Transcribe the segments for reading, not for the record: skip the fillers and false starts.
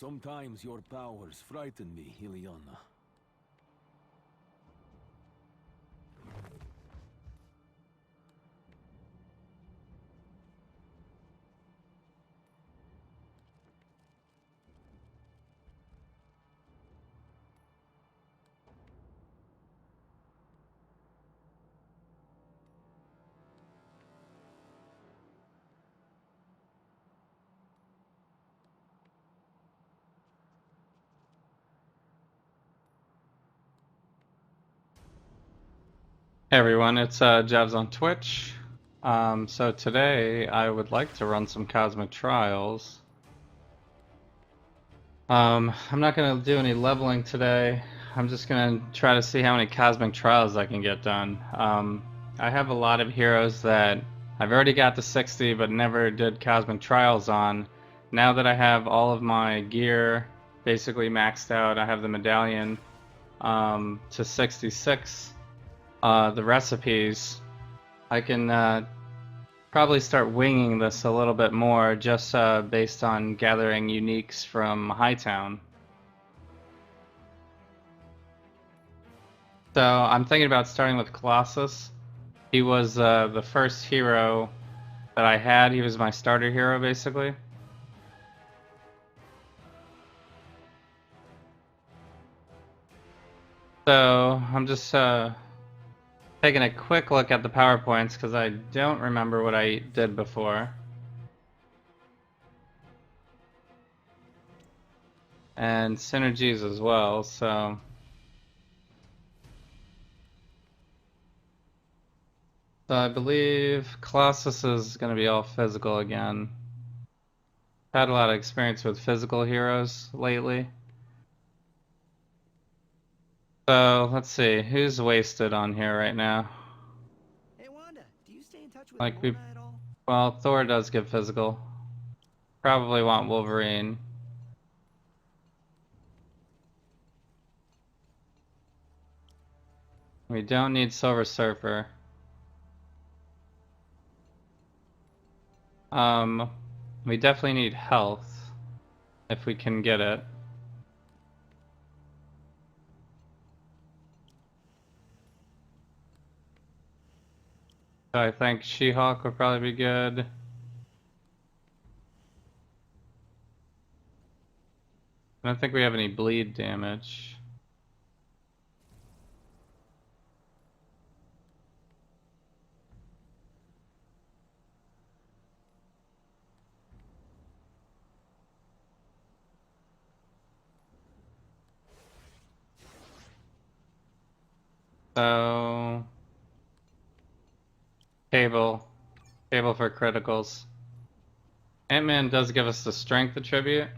Sometimes your powers frighten me, Ileana. Hey everyone, it's Javs on Twitch. So today I would like to run some Cosmic Trials. I'm not going to do any leveling today. I'm just going to try to see how many Cosmic Trials I can get done. I have a lot of heroes that I've already got to 60 but never did Cosmic Trials on. Now that I have all of my gear basically maxed out, I have the medallion to 66. The recipes, I can probably start winging this a little bit more just based on gathering uniques from Hightown. So I'm thinking about starting with Colossus. He was the first hero that I had. He was my starter hero basically. So I'm just taking a quick look at the PowerPoints because I don't remember what I did before. And synergies as well, so I believe Colossus is going to be all physical again. Had a lot of experience with physical heroes lately. So let's see, who's wasted on here right now? Hey Wanda, do you stay in touch with Like Lorna at all? well, Thor does give physical. Probably want Wolverine. We don't need Silver Surfer. We definitely need health if we can get it. So I think She-Hulk would probably be good. I don't think we have any bleed damage. So Cable for criticals. Ant-Man does give us the strength attribute.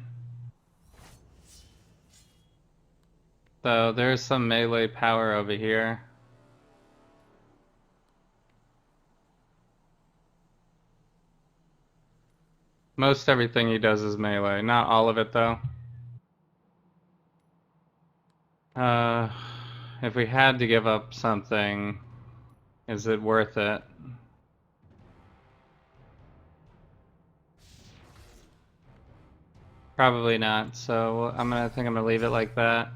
So there's some melee power over here. Most everything he does is melee, not all of it though. Uh, if we had to give up something, is it worth it? Probably not, so I think I'm gonna leave it like that.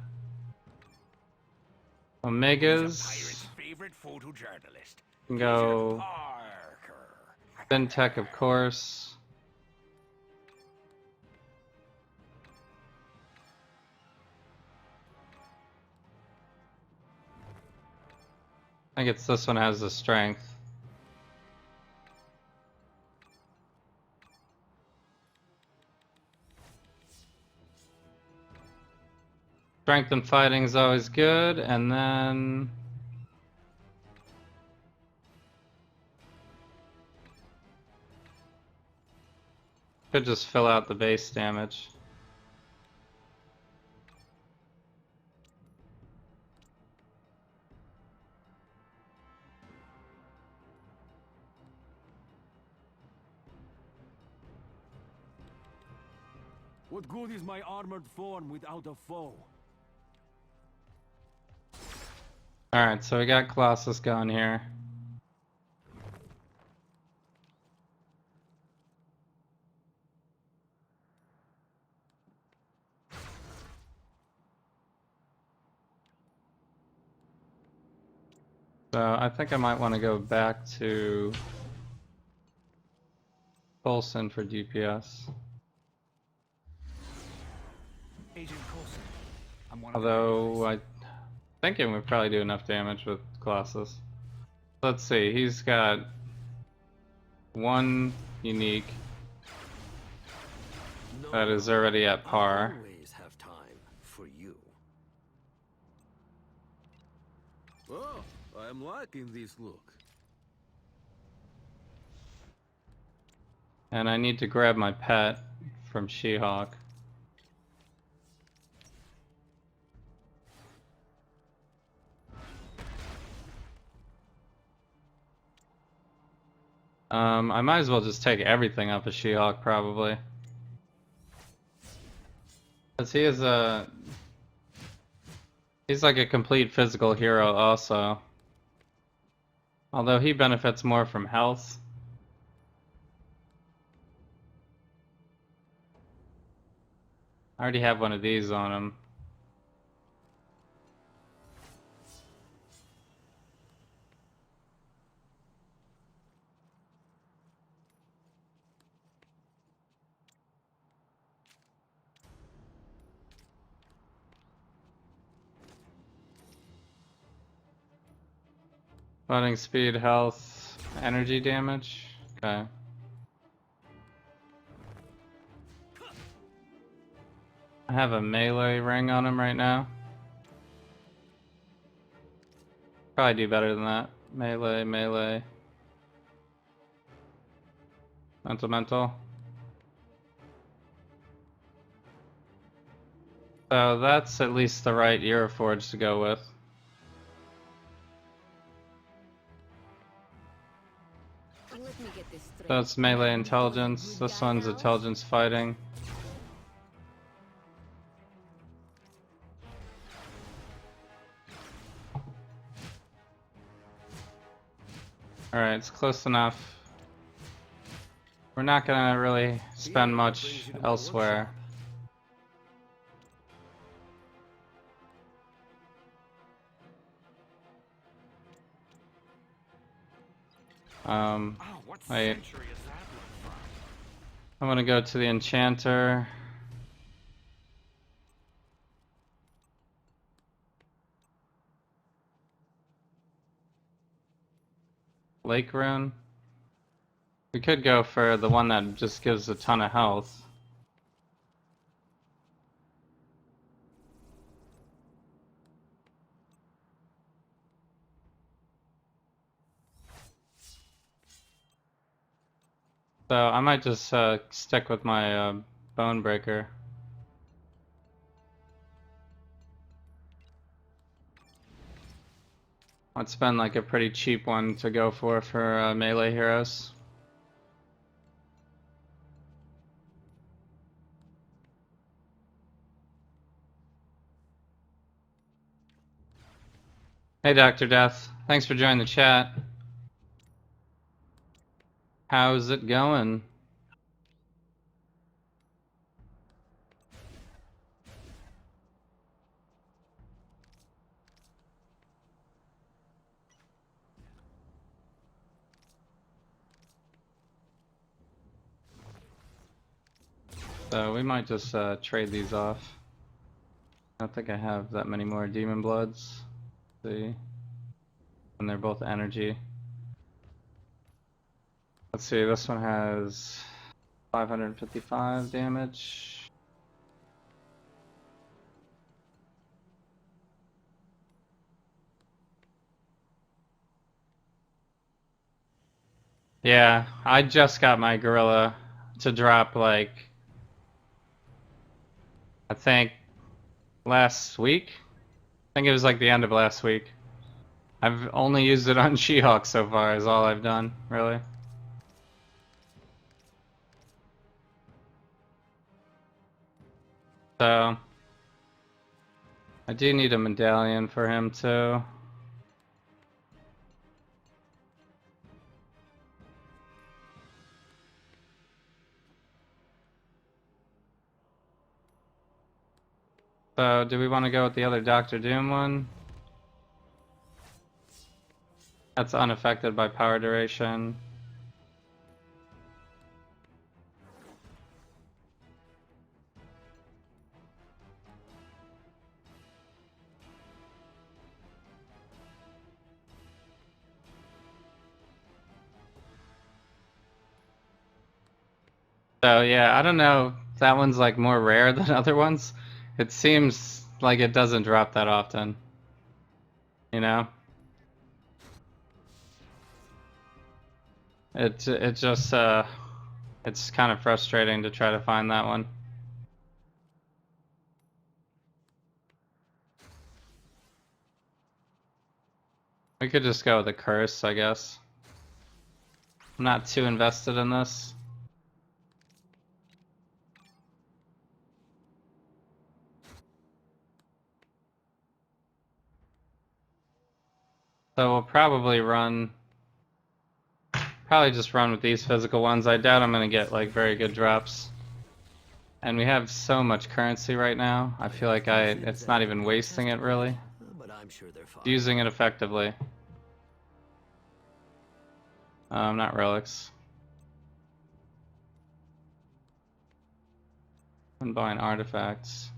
Omegas. Favorite photojournalist. Can go Parker. FinTech, of course. I think it's this one has the strength. Strength and fighting is always good, and then could just fill out the base damage. What good is my armored form without a foe? Alright, so we got Colossus going here. So I think I might want to go back to Coulson for DPS. Agent Coulson. I'm one of the Although regulars. I thinking we probably do enough damage with Colossus. Let's see, he's got one unique that is already at par. I always have time for you. Oh, I'm liking this look. And I need to grab my pet from She-Hulk. I might as well just take everything off of She-Hulk probably. Cause he's like a complete physical hero also. Although he benefits more from health. I already have one of these on him. Fighting speed, health, energy damage. Okay. I have a melee ring on him right now. Probably do better than that. Melee, melee. Mental, mental. So that's at least the right Euroforge to go with. Let me get this straight. So it's melee intelligence. This one's intelligence fighting. Alright, it's close enough. We're not gonna really spend much elsewhere. Oh, what Wait. century is that one from? I'm gonna go to the Enchanter. Lake Rune. We could go for the one that just gives a ton of health. So I might just stick with my Bone Breaker. Let's spend like a pretty cheap one to go for melee heroes. Hey Dr. Death, thanks for joining the chat. How's it going? So we might just trade these off. I don't think I have that many more Demon Bloods. Let's see. And they're both energy. Let's see, this one has 555 damage. Yeah, I just got my gorilla to drop like I think last week. I think it was like the end of last week. I've only used it on She-Hulk so far is all I've done, really. So I do need a medallion for him too. So do we want to go with the other Doctor Doom one? That's unaffected by power duration. So yeah, I don't know if that one's like more rare than other ones. It seems like it doesn't drop that often. You know? It just it's kind of frustrating to try to find that one. We could just go with a curse, I guess. I'm not too invested in this. So we'll probably just run with these physical ones. I doubt I'm gonna get like very good drops. And we have so much currency right now. I feel like it's not even wasting it really. But I'm sure they're fine. Using it effectively. Not relics. I'm buying artifacts.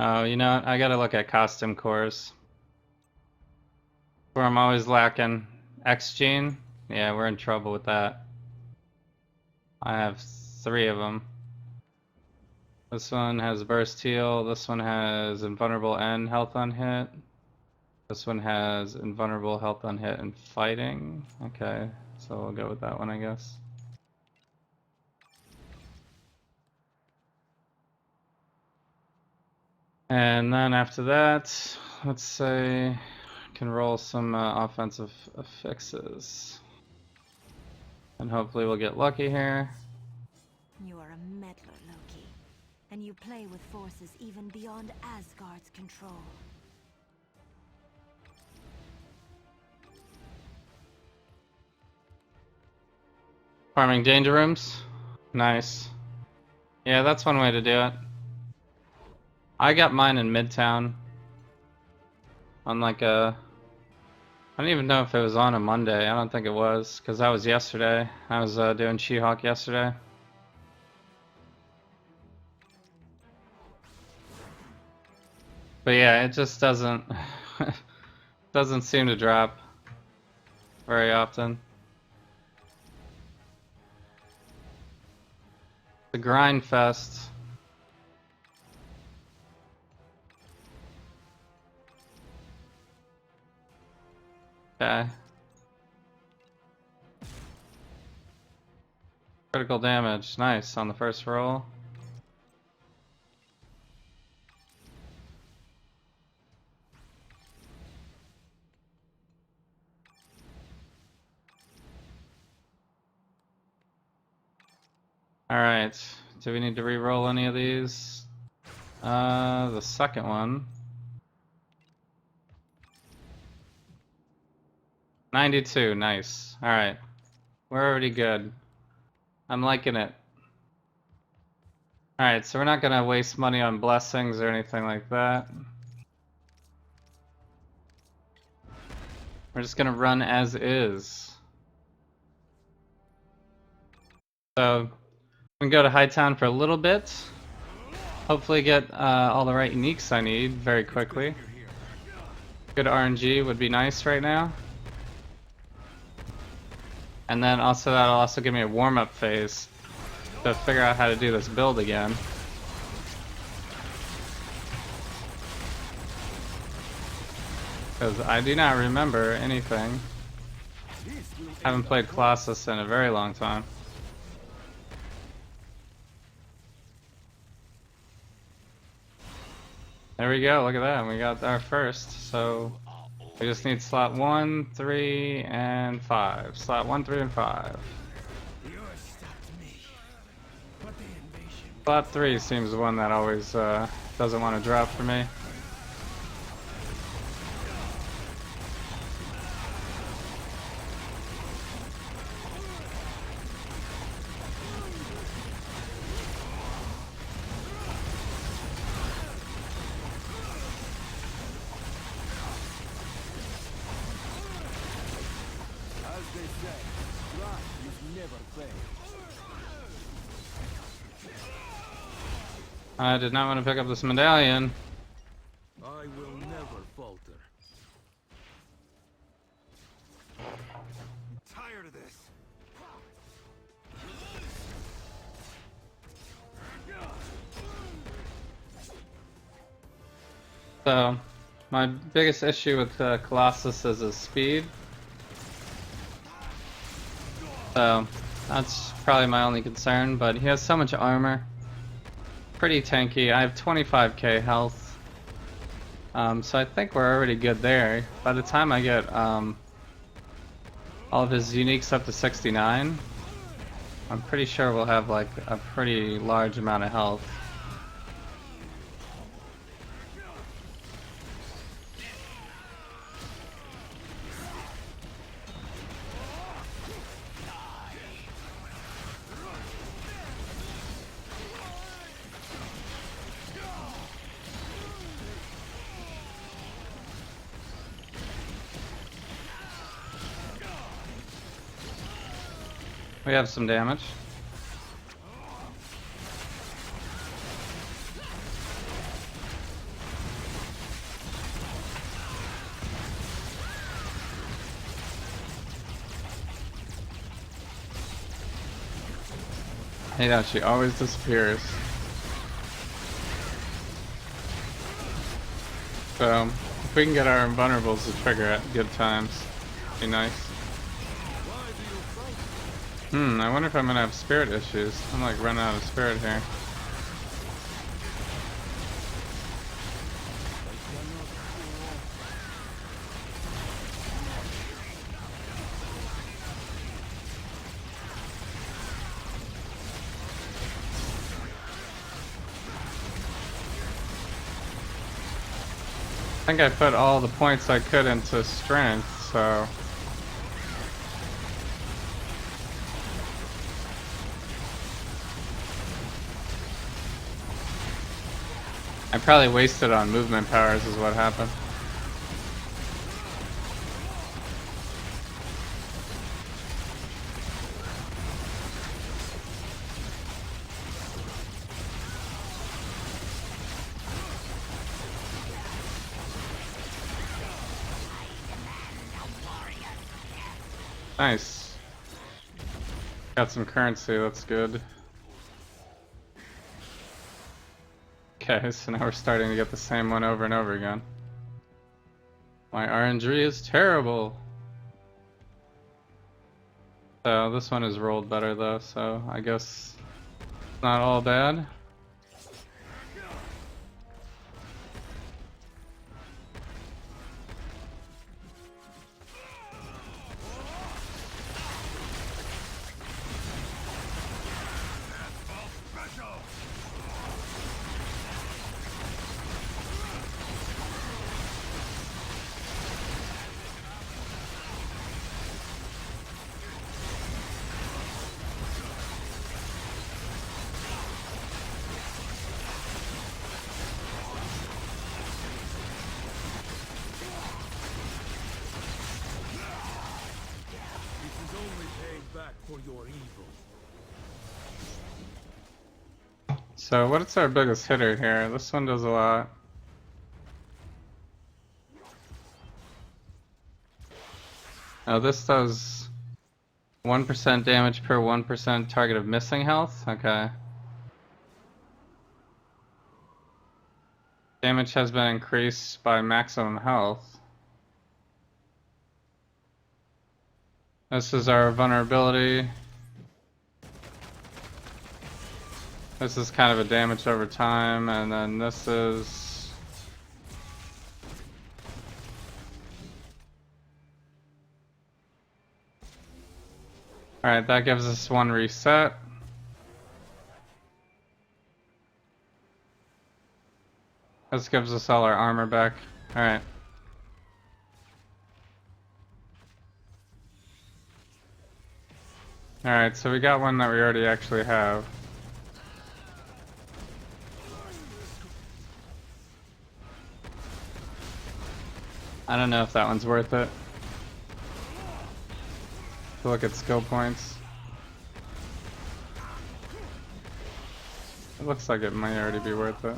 Oh, you know what? I gotta look at costume cores. Where I'm always lacking. X-Gene? Yeah, we're in trouble with that. I have 3 of them. This one has burst heal. This one has invulnerable and health on hit. This one has invulnerable health on hit and fighting. Okay, so we'll go with that one, I guess. And then after that, let's say I can roll some offensive fixes. And hopefully we'll get lucky here. You are a meddler, Loki. And you play with forces even beyond Asgard's control. Farming danger rooms. Nice. Yeah, that's one way to do it. I got mine in Midtown. On like a... I don't even know if it was on a Monday. I don't think it was, because that was yesterday. I was doing She-Hulk yesterday. But yeah, it just doesn't... doesn't seem to drop very often. The grind fest. Okay. Critical damage, nice on the first roll. Alright, do we need to re-roll any of these? The second one. 92, nice. Alright. We're already good. I'm liking it. Alright, so we're not gonna waste money on blessings or anything like that. We're just gonna run as is. So, I'm gonna go to Hightown for a little bit. Hopefully get all the right uniques I need very quickly. Good RNG would be nice right now. And then also that'll also give me a warm-up phase to figure out how to do this build again. Because I do not remember anything. Haven't played Colossus in a very long time. There we go, look at that, we got our first, so we just need slot 1, 3, and 5. Slot 1, 3, and 5. Slot 3 seems the one that always doesn't want to drop for me. As they say, try is never fail. I did not want to pick up this medallion. I will never falter. I'm tired of this. So, my biggest issue with Colossus is his speed. So, that's probably my only concern, but he has so much armor. Pretty tanky. I have 25k health. So I think we're already good there. By the time I get all of his uniques up to 69, I'm pretty sure we'll have like a pretty large amount of health. We have some damage. It actually always disappears. So, if we can get our invulnerables to trigger at good times, be nice. I wonder if I'm gonna have spirit issues. I'm like running out of spirit here. I think I put all the points I could into strength, so... I probably wasted on movement powers is what happened. Nice. Got some currency, that's good. Okay, so now we're starting to get the same one over and over again. My RNG is terrible. So this one is rolled better though, so I guess it's not all bad. This is only paying back for your evil. So what's our biggest hitter here? This one does a lot. Oh, this does 1% damage per 1% target of missing health? Okay. Damage has been increased by maximum health. This is our vulnerability. This is kind of a damage over time, and then this is... Alright, that gives us one reset. This gives us all our armor back. Alright. Alright, so we got one that we already actually have. I don't know if that one's worth it. To look at skill points. It looks like it might already be worth it.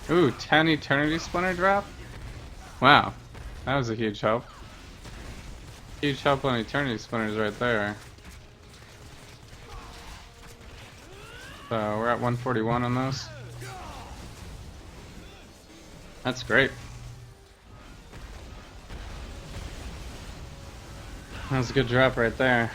Ooh, 10 Eternity Splinter drop? Wow, that was a huge help. Huge help on Eternity Splinters right there. So we're at 141 on those. That's great. That was a good drop right there.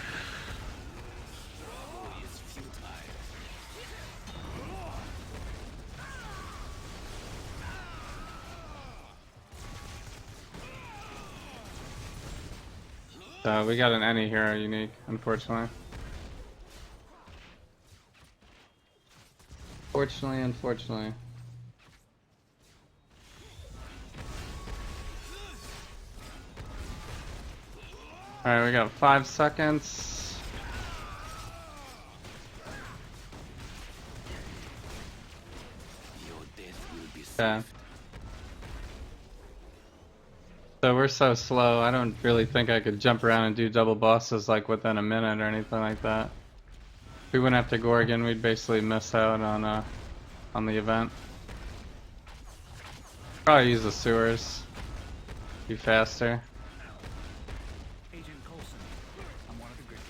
So we got an any hero unique, unfortunately. Unfortunately. Alright, we got 5 seconds. Yeah. So we're so slow, I don't really think I could jump around and do double bosses like within a minute or anything like that. If we went after Gorgon, we'd basically miss out on the event. Probably use the sewers. Be faster. Agent Coulson, I'm one of the great guys.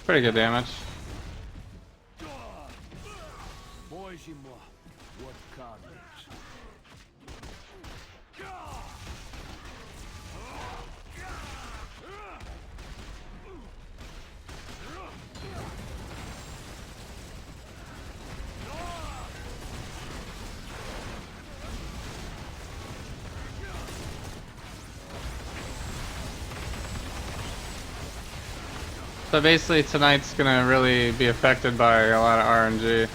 Pretty good damage. Boi-moi, what carnage. So basically tonight's gonna really be affected by a lot of RNG.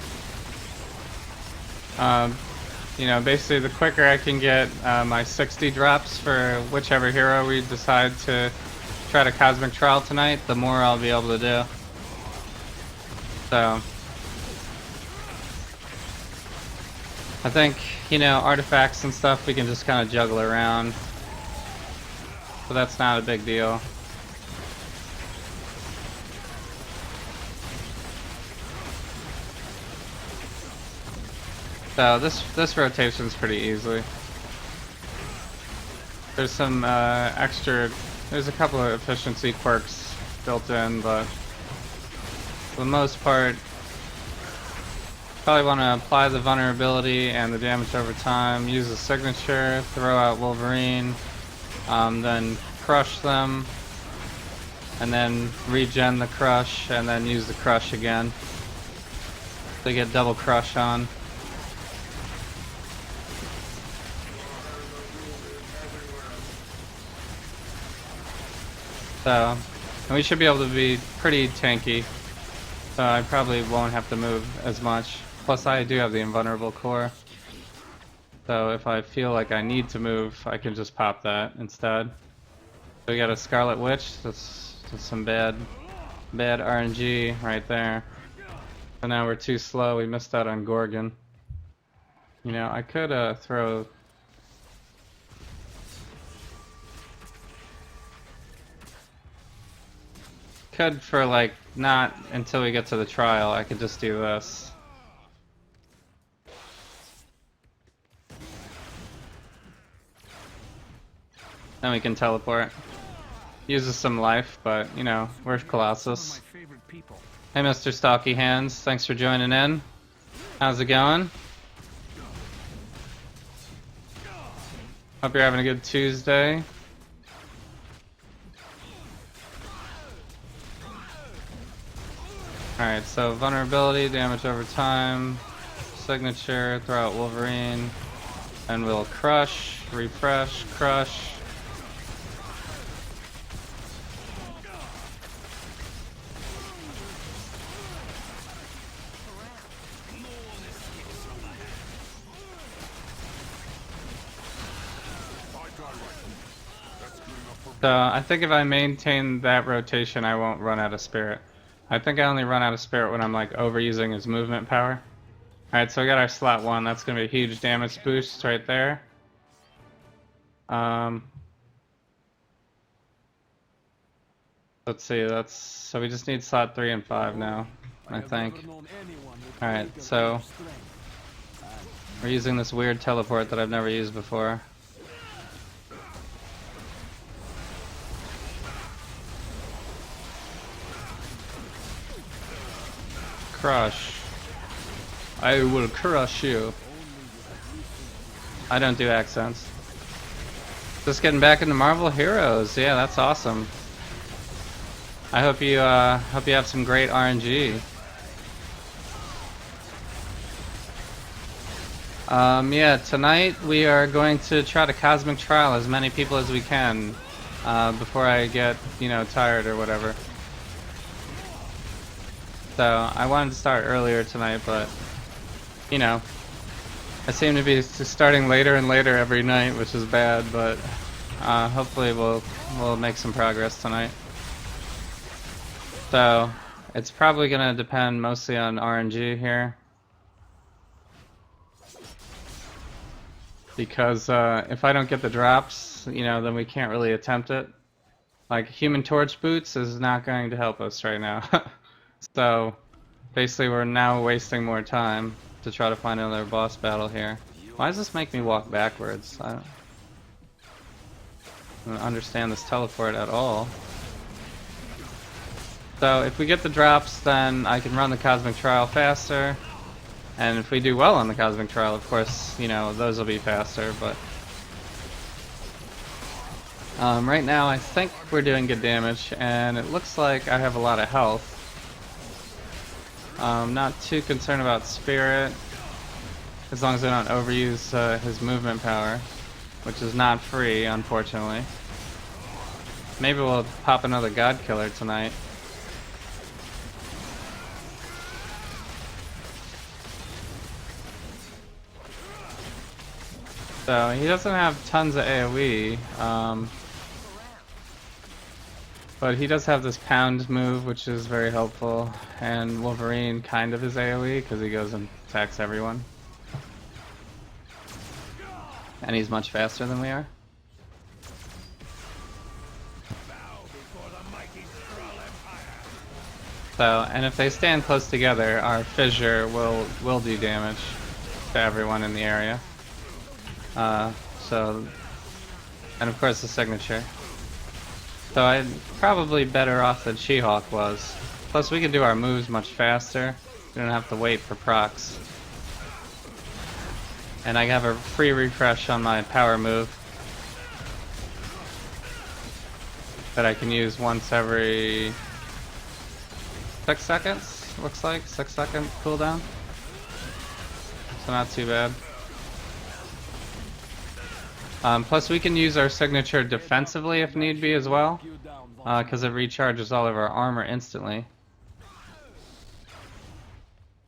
You know, basically the quicker I can get my 60 drops for whichever hero we decide to try to Cosmic Trial tonight, the more I'll be able to do. So I think, you know, artifacts and stuff we can just kind of juggle around. So that's not a big deal. So this rotation's pretty easy. There's some there's a couple of efficiency quirks built in, but for the most part, probably want to apply the vulnerability and the damage over time, use the signature, throw out Wolverine, then crush them, and then regen the crush, and then use the crush again. They get double crush on. So, and we should be able to be pretty tanky. So I probably won't have to move as much. Plus I do have the invulnerable core. So if I feel like I need to move, I can just pop that instead. So we got a Scarlet Witch. That's some bad RNG right there. So now we're too slow. We missed out on Gorgon. You know, I could throw... Could for like not until we get to the trial. I could just do this. Then we can teleport. Uses some life, but you know, we're Colossus. Hey Mr. Stalky Hands, thanks for joining in. How's it going? Hope you're having a good Tuesday. Alright, so vulnerability, damage over time, signature, throw out Wolverine, and we'll crush, refresh, crush. So I think if I maintain that rotation, I won't run out of spirit. I think I only run out of spirit when I'm like overusing his movement power. Alright, so we got our slot 1. That's going to be a huge damage boost right there. Let's see, so we just need slot 3 and 5 now, I think. Alright, so we're using this weird teleport that I've never used before. Crush. I will crush you. I don't do accents. Just getting back into Marvel Heroes. Yeah, that's awesome. I hope you have some great RNG. Yeah, tonight we are going to try to Cosmic Trial as many people as we can before I get, you know, tired or whatever. So I wanted to start earlier tonight, but you know, I seem to be starting later and later every night, which is bad. But hopefully we'll make some progress tonight. So it's probably gonna depend mostly on RNG here, because if I don't get the drops, you know, then we can't really attempt it. Like Human Torch boots is not going to help us right now. So basically we're now wasting more time to try to find another boss battle here. Why does this make me walk backwards? I don't understand this teleport at all. So if we get the drops, then I can run the Cosmic Trial faster. And if we do well on the Cosmic Trial, of course, you know, those will be faster, but right now I think we're doing good damage, and it looks like I have a lot of health. Not too concerned about Spirit, as long as I don't overuse his movement power, which is not free, unfortunately. Maybe we'll pop another God Killer tonight. So he doesn't have tons of AoE, but he does have this pound move, which is very helpful, and Wolverine kind of is AoE because he goes and attacks everyone. And he's much faster than we are. So, and if they stand close together, our fissure will do damage to everyone in the area. So, and of course the signature. So I'm probably better off than She-Hulk was. Plus we can do our moves much faster. We don't have to wait for procs. And I have a free refresh on my power move. that I can use once every 6 seconds. Looks like 6-second cooldown. So not too bad. Plus we can use our signature defensively if need be as well, because it recharges all of our armor instantly.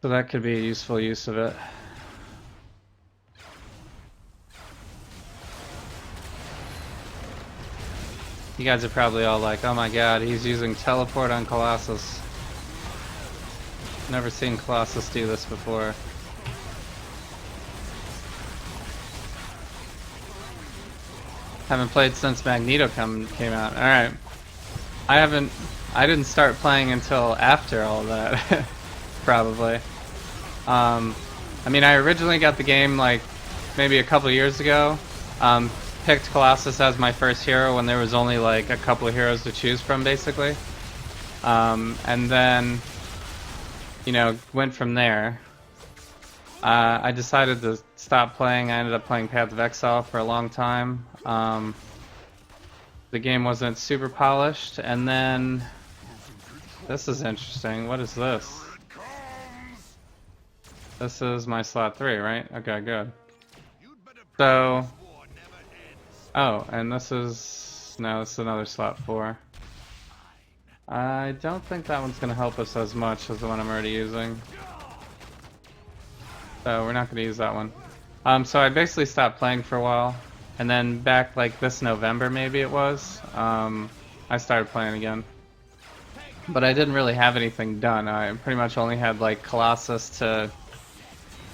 So that could be a useful use of it. You guys are probably all like, oh my god, he's using teleport on Colossus. Never seen Colossus do this before. Haven't played since Magneto came out. Alright. I didn't start playing until after all that. Probably. I mean, I originally got the game like maybe a couple years ago. Picked Colossus as my first hero when there was only like a couple of heroes to choose from, basically. And then, you know, went from there. I decided to stop playing. I ended up playing Path of Exile for a long time. The game wasn't super polished, and then this is interesting. What is this? This is my slot 3, right? Okay, good. So, oh, and this is another slot 4. I don't think that one's gonna help us as much as the one I'm already using. So we're not gonna use that one. So I basically stopped playing for a while, and then back like this November maybe it was, I started playing again. But I didn't really have anything done. I pretty much only had like Colossus to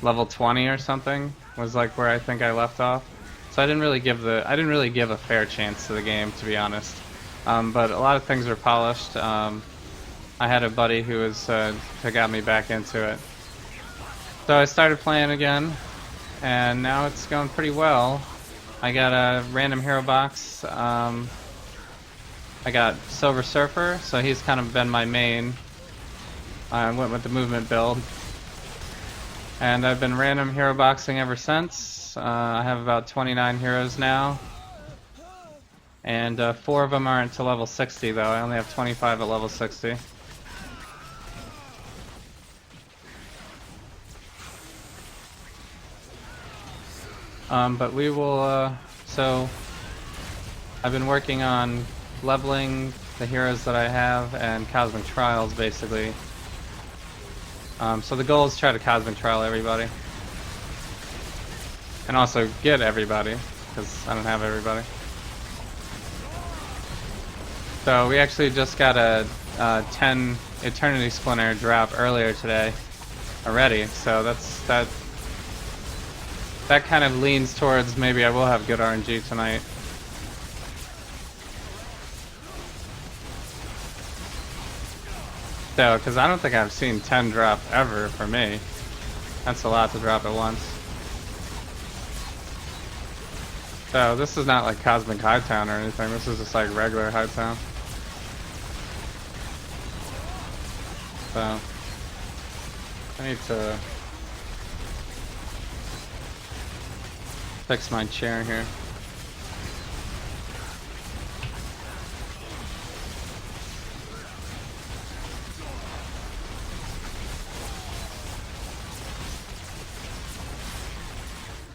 level 20 or something was like where I think I left off. So I didn't really give a fair chance to the game, to be honest. But a lot of things were polished. I had a buddy who got me back into it. So I started playing again, and now it's going pretty well. I got a random hero box. I got Silver Surfer, so he's kind of been my main. I went with the movement build. And I've been random hero boxing ever since. I have about 29 heroes now. And 4 of them aren't to level 60 though. I only have 25 at level 60. But we will, so I've been working on leveling the heroes that I have and Cosmic Trials basically. So the goal is to try to Cosmic Trial everybody. And also get everybody, because I don't have everybody. So we actually just got a 10 Eternity Splinter drop earlier today already, so that kind of leans towards maybe I will have good RNG tonight. So, because I don't think I've seen 10 drop ever for me. That's a lot to drop at once. So this is not like Cosmic Hightown or anything, this is just like regular Hightown. So, I need to fix my chair here.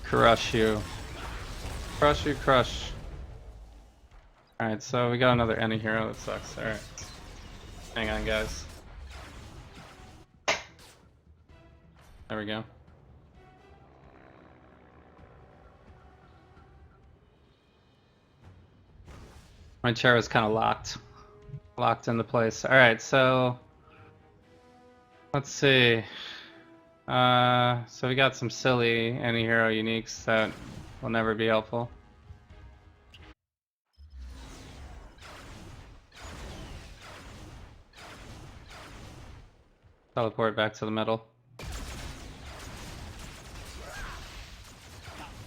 Crush you. Crush you, crush. Alright, so we got another any hero, that sucks. Alright. Hang on, guys. There we go. My chair is kind of locked into place. Alright, so let's see. So we got some silly anti-hero uniques that will never be helpful. Teleport back to the middle.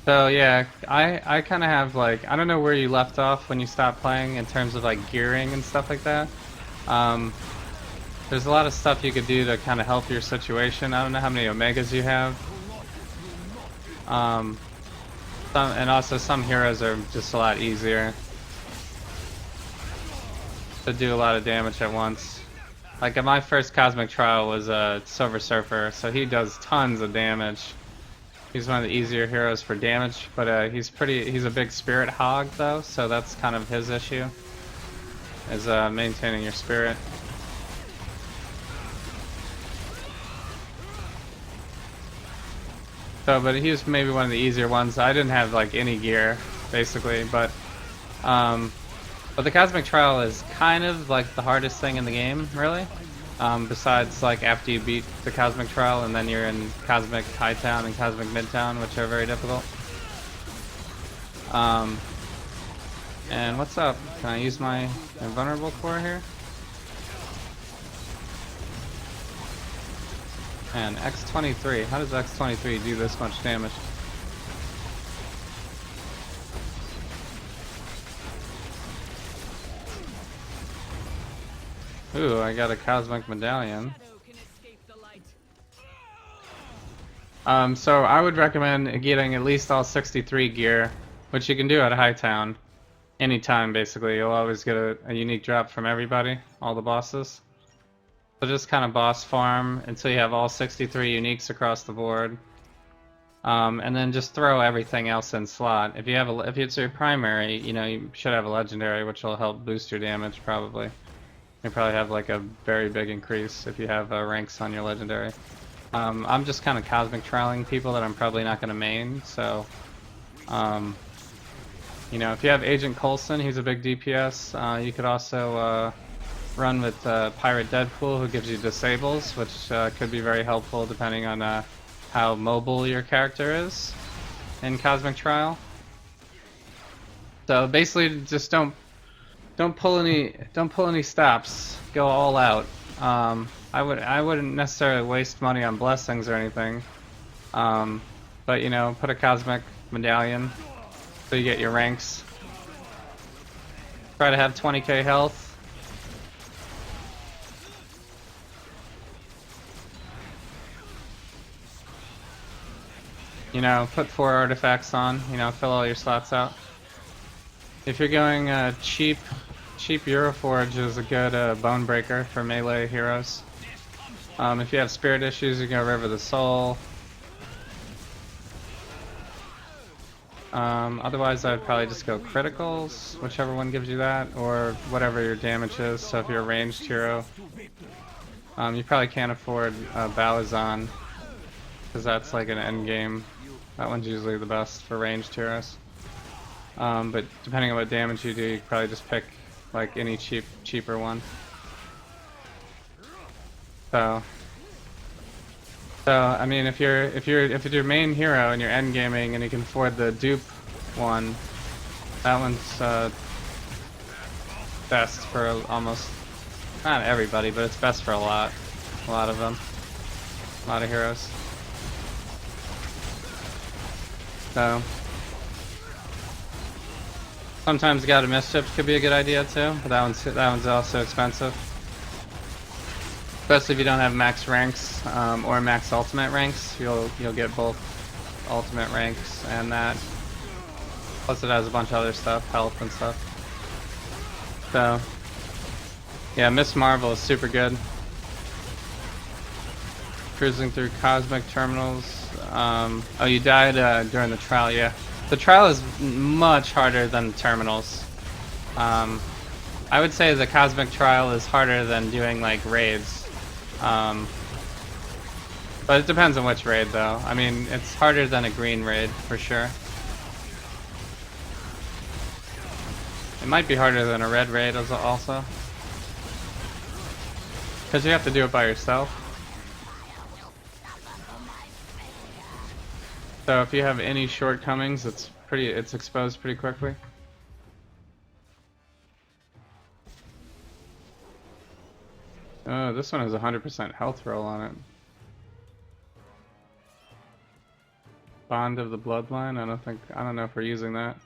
So yeah, I kind of have like, I don't know where you left off when you stopped playing in terms of like gearing and stuff like that. There's a lot of stuff you could do to kind of help your situation. I don't know how many Omegas you have. And also some heroes are just a lot easier. to do a lot of damage at once. Like my first Cosmic Trial was a Silver Surfer, so he does tons of damage. He's one of the easier heroes for damage, but he's a big spirit hog though, so that's kind of his issue, is maintaining your spirit. So, but he was maybe one of the easier ones. I didn't have like any gear, basically, but the Cosmic Trial is kind of like the hardest thing in the game, really. Besides like after you beat the Cosmic Trial and then you're in Cosmic Hightown and Cosmic Midtown, which are very difficult. And what's up? Can I use my invulnerable core here? And X-23, how does X-23 do this much damage? Ooh, I got a Cosmic Medallion. So I would recommend getting at least all 63 gear, which you can do at Hightown anytime basically. You'll always get a unique drop from everybody, all the bosses. So just kind of boss farm until you have all 63 uniques across the board. And then just throw everything else in slot. If it's your primary, you know, you should have a legendary, which will help boost your damage probably. You probably have like a very big increase if you have ranks on your legendary. I'm just kind of Cosmic Trialing people that I'm probably not going to main, so you know, if you have Agent Coulson, he's a big DPS. You could also run with Pirate Deadpool, who gives you disables, which could be very helpful depending on how mobile your character is in Cosmic Trial. So basically, just don't pull any stops. Go all out. I wouldn't necessarily waste money on blessings or anything. But you know, put a Cosmic Medallion so you get your ranks. Try to have 20k health. You know, put 4 artifacts on. You know, fill all your slots out. If you're going cheap Euroforge is a good bone breaker for melee heroes. If you have spirit issues, you can go River the Soul. Otherwise, I'd probably just go criticals, whichever one gives you that, or whatever your damage is. So if you're a ranged hero, you probably can't afford Balazan, because that's like an end game. That one's usually the best for ranged heroes. But depending on what damage you do, you could probably just pick like any cheaper one. So I mean, if it's your main hero and you're end gaming and you can afford the dupe one, that one's best for almost, not everybody, but it's best for a lot of them, a lot of heroes. So sometimes God of Mischief could be a good idea too, but that one's also expensive. Especially if you don't have max ranks or max ultimate ranks, you'll get both ultimate ranks and that. Plus it has a bunch of other stuff, health and stuff. So yeah, Miss Marvel is super good. Cruising through cosmic terminals. Oh, you died during the trial, yeah. The trial is much harder than the terminals. I would say the cosmic trial is harder than doing like raids. But it depends on which raid though. I mean, it's harder than a green raid for sure. It might be harder than a red raid also. Because you have to do it by yourself. So if you have any shortcomings, it's exposed pretty quickly. Oh, this one has 100% health roll on it. Bond of the Bloodline? I don't know if we're using that.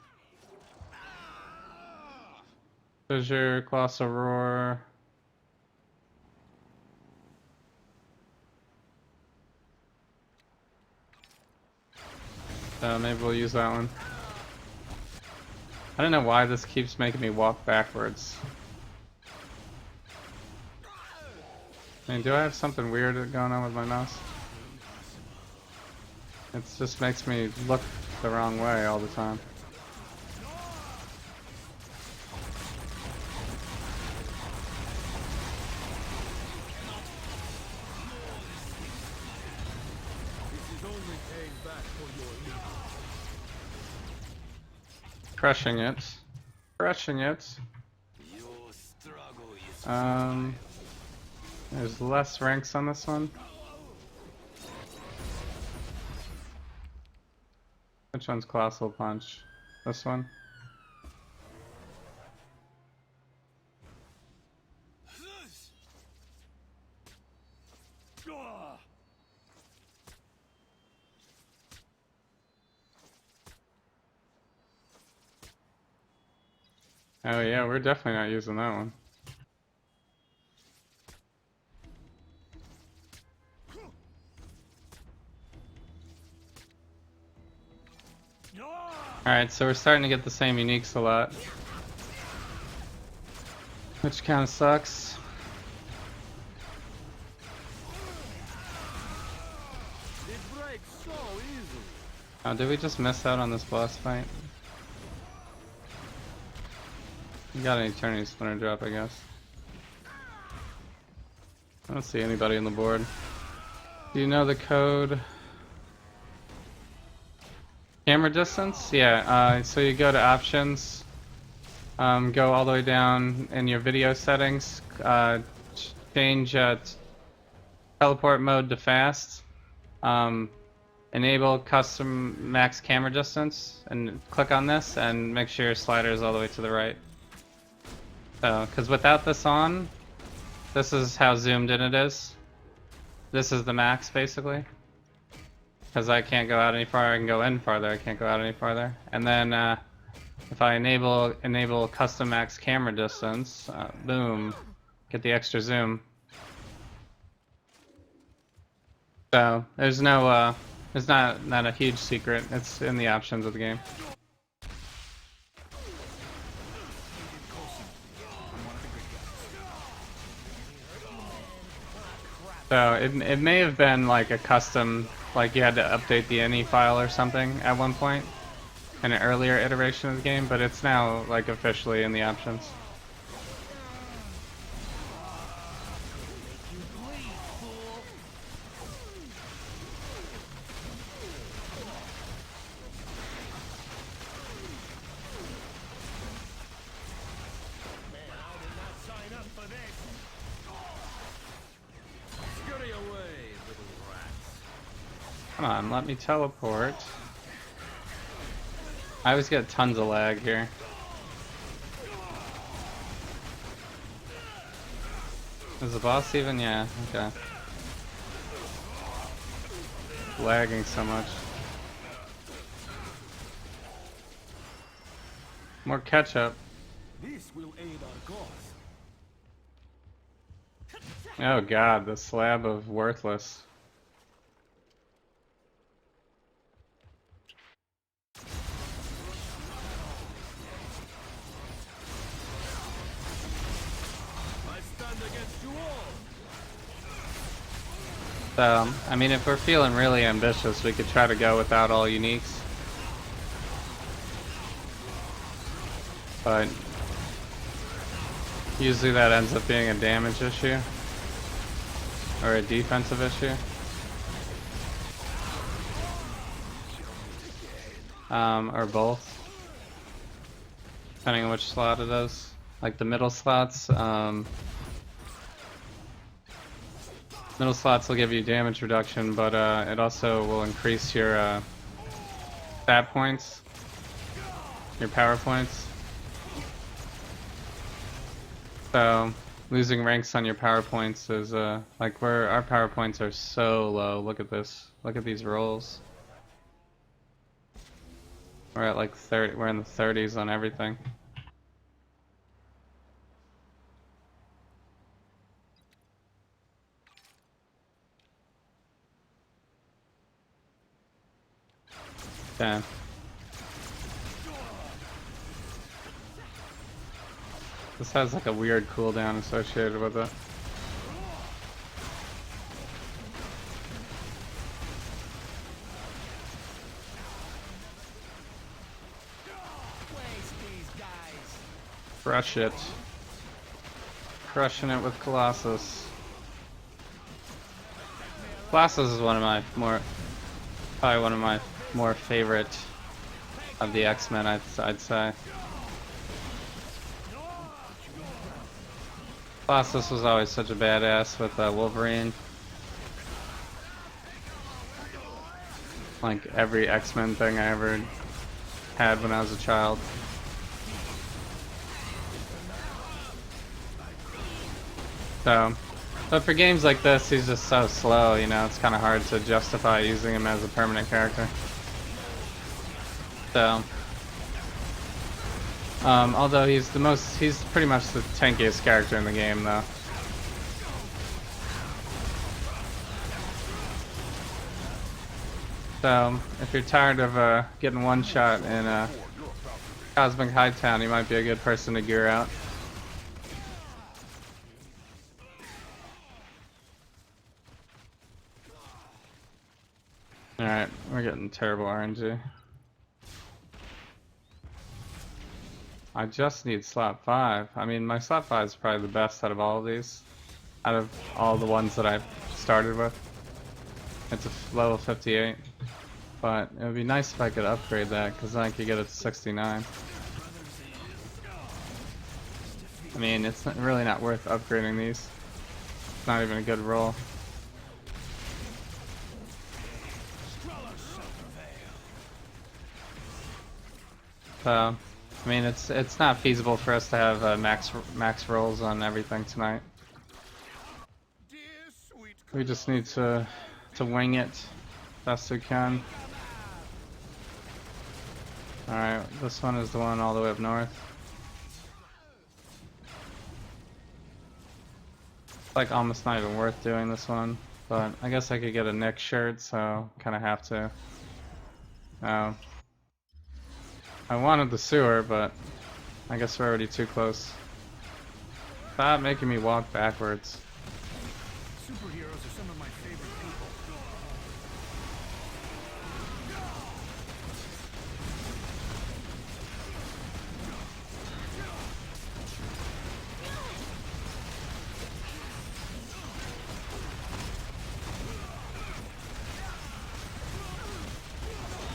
Fissure, Colossal Roar. Maybe we'll use that one. I don't know why this keeps making me walk backwards. I mean, do I have something weird going on with my mouse? It just makes me look the wrong way all the time. This is only paying back for your evil. Crushing it. Crushing it. Your struggle is There's less ranks on this one. Which one's Colossal Punch? This one? Oh yeah, we're definitely not using that one. Alright, so we're starting to get the same uniques a lot. Which kind of sucks. it breaks so easily. Oh, did we just miss out on this boss fight? You got an Eternity Splinter drop, I guess. I don't see anybody on the board. Do you know the code? Camera distance? Yeah, so you go to options, go all the way down in your video settings, change teleport mode to fast, enable custom max camera distance, and click on this and make sure your slider is all the way to the right. So, because without this on, this is how zoomed in it is. This is the max basically. Because I can't go out any farther, I can go in farther, I can't go out any farther. And then if I enable custom max camera distance, boom, get the extra zoom. So there's no, it's not a huge secret. It's in the options of the game. So it may have been like a custom, like you had to update the NE file or something at one point in an earlier iteration of the game, but it's now like officially in the options. Scurry away, little rats. Come on, let me teleport. I always get tons of lag here. Is the boss even? Yeah, okay. Lagging so much. More ketchup. This will aid our cause. Oh god, the slab of worthless. I stand against you all. So, I mean, if we're feeling really ambitious, we could try to go without all uniques. But usually that ends up being a damage issue. Or a defensive issue. Or both. Depending on which slot it is. Like the middle slots, middle slots will give you damage reduction, but it also will increase your stat points, your power points. So losing ranks on your power points is like our power points are so low. Look at this. Look at these rolls. We're at like 30. We're in the 30s on everything. Okay. This has like a weird cooldown associated with it. Crush it. Crushing it with Colossus. Colossus is probably one of my more favorite of the X-Men, I'd say. Colossus was always such a badass with Wolverine. Like every X-Men thing I ever had when I was a child. So, but for games like this, he's just so slow, you know, it's kind of hard to justify using him as a permanent character. So, although he's pretty much the tankiest character in the game, though. So, if you're tired of getting one shot in Cosmic Hightown, he might be a good person to gear out. Alright, we're getting terrible RNG. I just need slot 5. I mean, my slot 5 is probably the best out of all of these. Out of all the ones that I've started with. It's a level 58. But it would be nice if I could upgrade that, because then I could get it to 69. I mean, it's really not worth upgrading these. It's not even a good roll. So, I mean, it's not feasible for us to have max rolls on everything tonight. We just need to wing it best we can. All right, this one is the one all the way up north. It's like almost not even worth doing this one, but I guess I could get a Nick shirt, so kind of have to. I wanted the sewer, but I guess we're already too close. Stop making me walk backwards. Superheroes are some of my favorite people.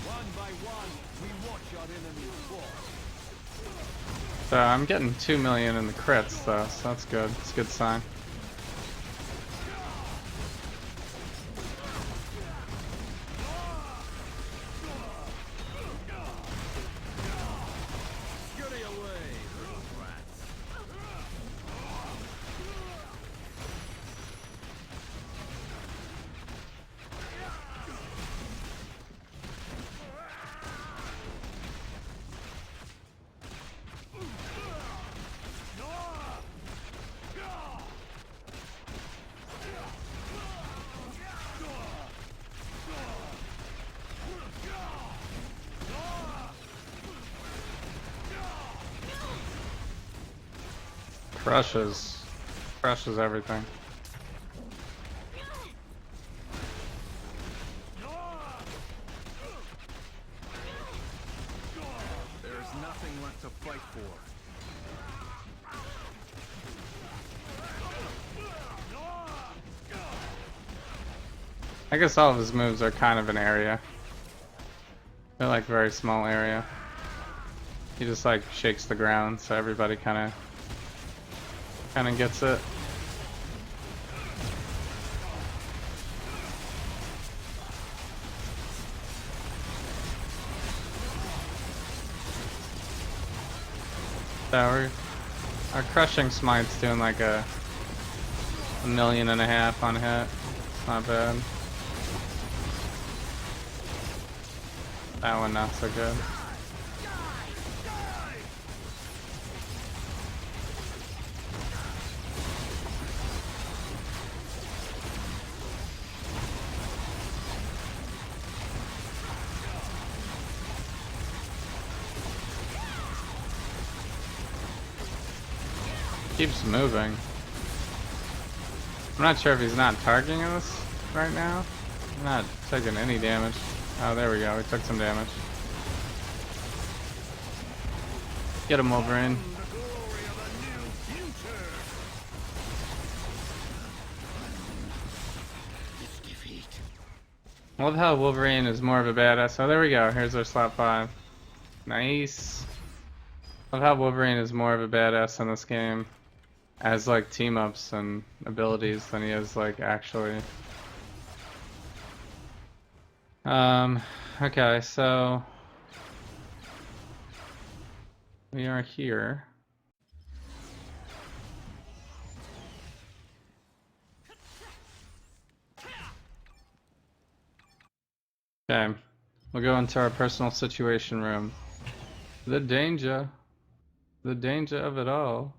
One by one, we watch our enemies fall. So I'm getting 2 million in the crits though, so that's good. It's a good sign. Scurry away, little rats. Crushes everything. There's nothing left to fight for. I guess all of his moves are kind of an area. They're like very small area. He just like shakes the ground, so everybody kind of gets it. So our crushing smite's doing like a 1.5 million on hit. It's not bad. That one not so good. Keeps moving. I'm not sure if he's not targeting us right now. I'm not taking any damage. Oh, there we go. We took some damage. Get him, Wolverine. I love how Wolverine is more of a badass. Oh, there we go. Here's our slot 5. Nice. Love how Wolverine is more of a badass in this game as like team ups and abilities than he is like actually. Okay, so we are here. Okay, we'll go into our personal situation room. The danger of it all.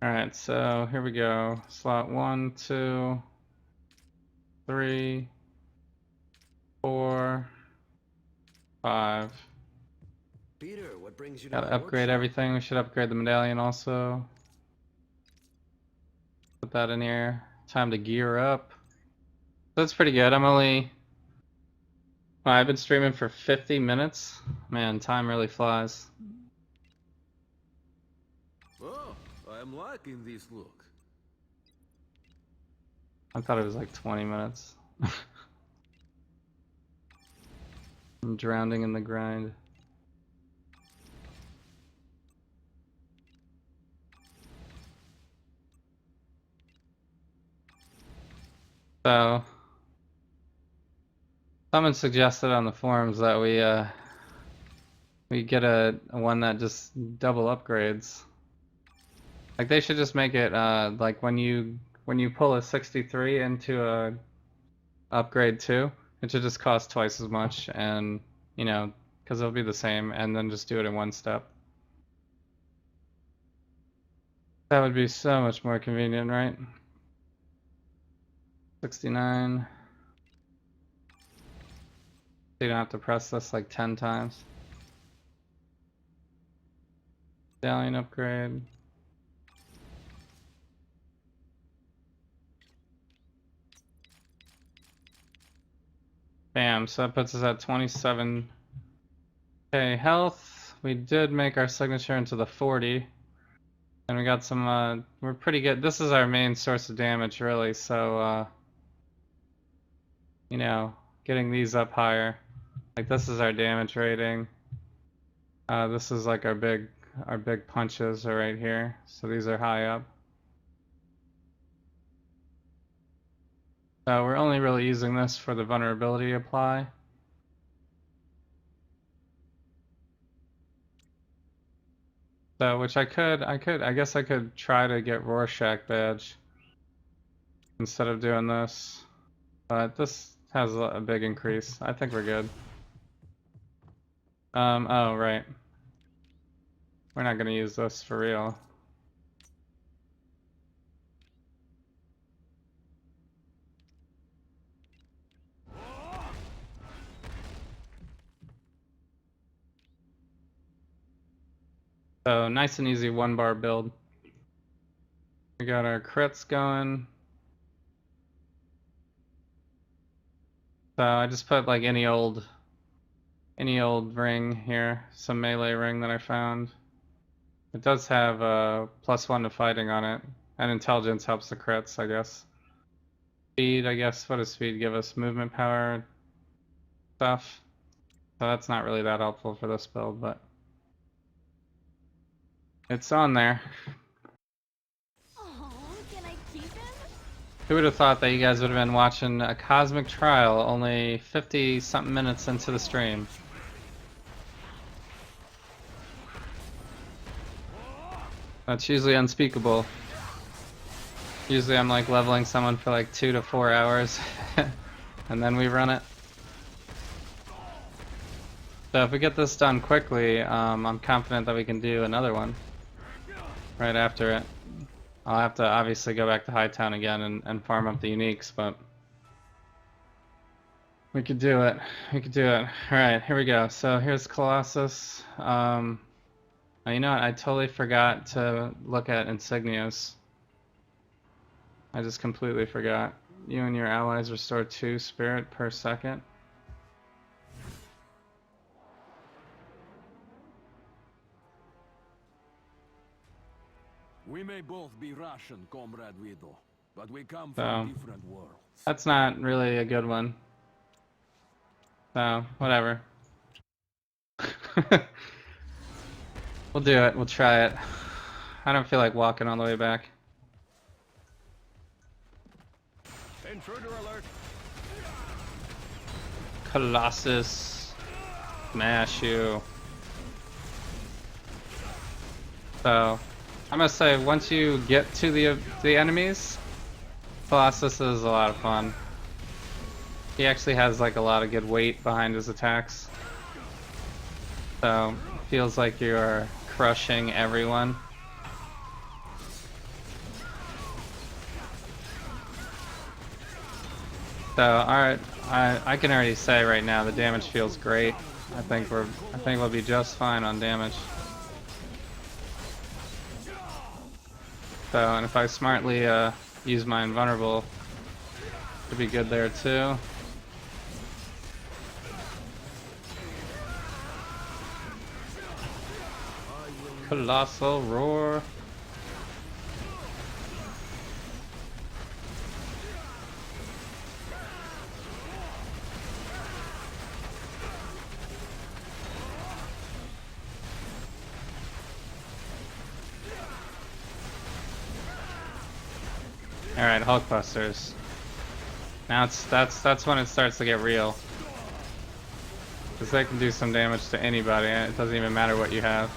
Alright, so here we go. Slot 1, 2, 3, 4, 5. Peter, what brings you to Gotta my upgrade workshop? everything. We should upgrade the medallion also. Put that in here. Time to gear up. That's pretty good. I'm only... Well, I've been streaming for 50 minutes. Man, time really flies. Oh, I am liking this look. I thought it was like 20 minutes. I'm drowning in the grind. So, someone suggested on the forums that we get a one that just double upgrades. Like they should just make it like when you pull a 63 into a upgrade 2, it should just cost twice as much, and you know, because it'll be the same, and then just do it in one step. That would be so much more convenient, right? 69. So you don't have to press this like 10 times. Medallion upgrade. Bam, so that puts us at 27k health. We did make our signature into the 40. And we got some, we're pretty good. This is our main source of damage, really, so, you know, getting these up higher. Like, this is our damage rating. This is like our big punches are right here. So these are high up. So we're only really using this for the vulnerability apply. So, which I guess I could try to get Rorschach badge instead of doing this. But this has a big increase. I think we're good. Oh, right. We're not gonna use this for real. So, nice and easy 1-bar build. We got our crits going. So I just put like any old ring here, some melee ring that I found. It does have a +1 to fighting on it, and intelligence helps the crits, I guess. Speed, I guess. What does speed give us? Movement power stuff. So that's not really that helpful for this build, but it's on there. Oh, can I keep him? Who would have thought that you guys would have been watching a Cosmic Trial only 50-something minutes into the stream? That's usually unspeakable. Usually I'm like leveling someone for like 2 to 4 hours and then we run it. So if we get this done quickly, I'm confident that we can do another one right after it. I'll have to obviously go back to Hightown again and farm up the uniques, but we could do it. We could do it. Alright, here we go. So here's Colossus. You know what? I totally forgot to look at insignias. I just completely forgot. You and your allies restore 2 spirit per second. We may both be Russian, Comrade Widow, but we come So, from different worlds. that's not really a good one. So, whatever. We'll do it. We'll try it. I don't feel like walking all the way back. Intruder alert! Colossus. Smash you. So, I must say, once you get to the enemies, Colossus is a lot of fun. He actually has like a lot of good weight behind his attacks. So, it feels like you are crushing everyone. So, alright, I can already say right now the damage feels great. I think we'll be just fine on damage. So, and if I smartly use my invulnerable, should be good there too. Colossal roar. Alright, Hulkbusters. Now that's when it starts to get real. Because they can do some damage to anybody, and it doesn't even matter what you have.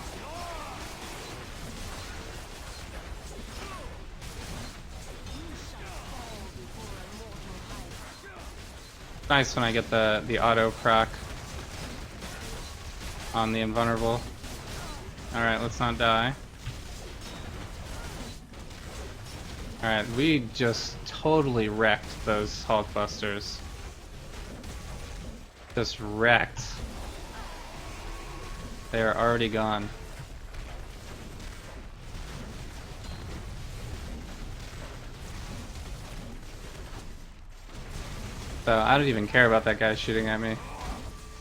Nice when I get the auto proc on the invulnerable. Alright, let's not die. Alright, we just totally wrecked those Hulkbusters. Just wrecked. They are already gone. So I don't even care about that guy shooting at me.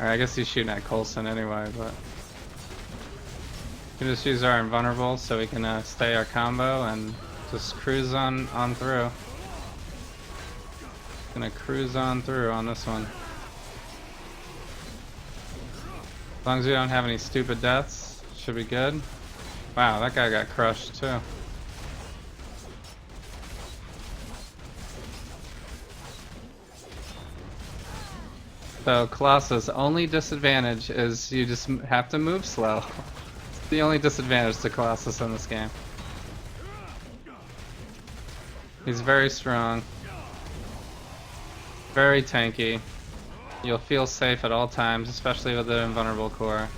Or I guess he's shooting at Coulson anyway, but... We can just use our invulnerable so we can stay our combo and just cruise on through. Gonna cruise on through on this one. As long as we don't have any stupid deaths, should be good. Wow, that guy got crushed too. So Colossus' only disadvantage is you just have to move slow. It's the only disadvantage to Colossus in this game. He's very strong, very tanky. You'll feel safe at all times, especially with the invulnerable core.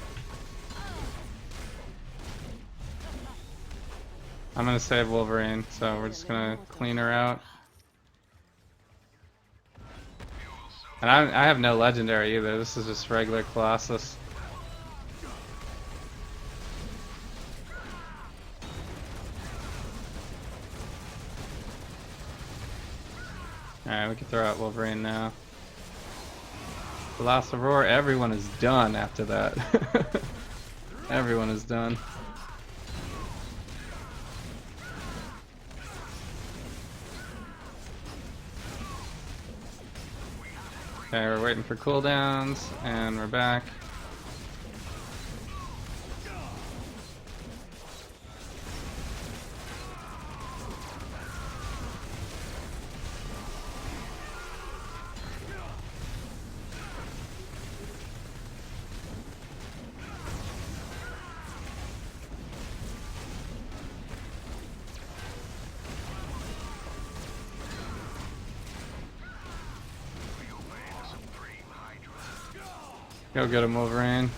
I'm gonna save Wolverine, so we're just gonna clean her out. And I have no legendary either, this is just regular Colossus. Alright, we can throw out Wolverine now. Colossal Roar, everyone is done after that. Everyone is done. Okay, we're waiting for cooldowns, and we're back. Go get him, Wolverine.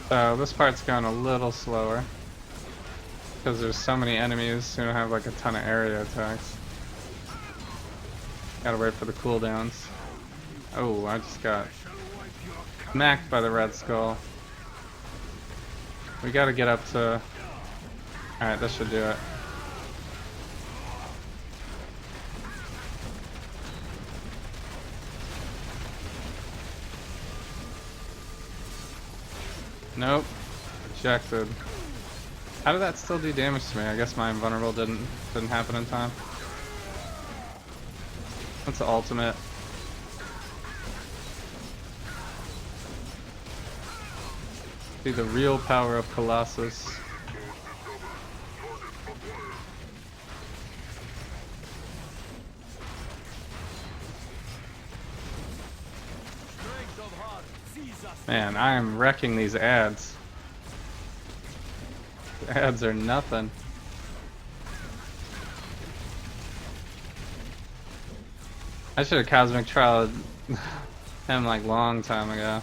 So this part's going a little slower because there's so many enemies who don't have like a ton of area attacks. Gotta wait for the cooldowns. Oh, I just got smacked by the Red Skull. We gotta get up to Alright, this should do it. Nope. Rejected. How did that still do damage to me? I guess my invulnerable didn't happen in time. That's the ultimate. See the real power of Colossus. Man, I am wrecking these ads. The ads are nothing. I should have Cosmic Trialed him like long time ago.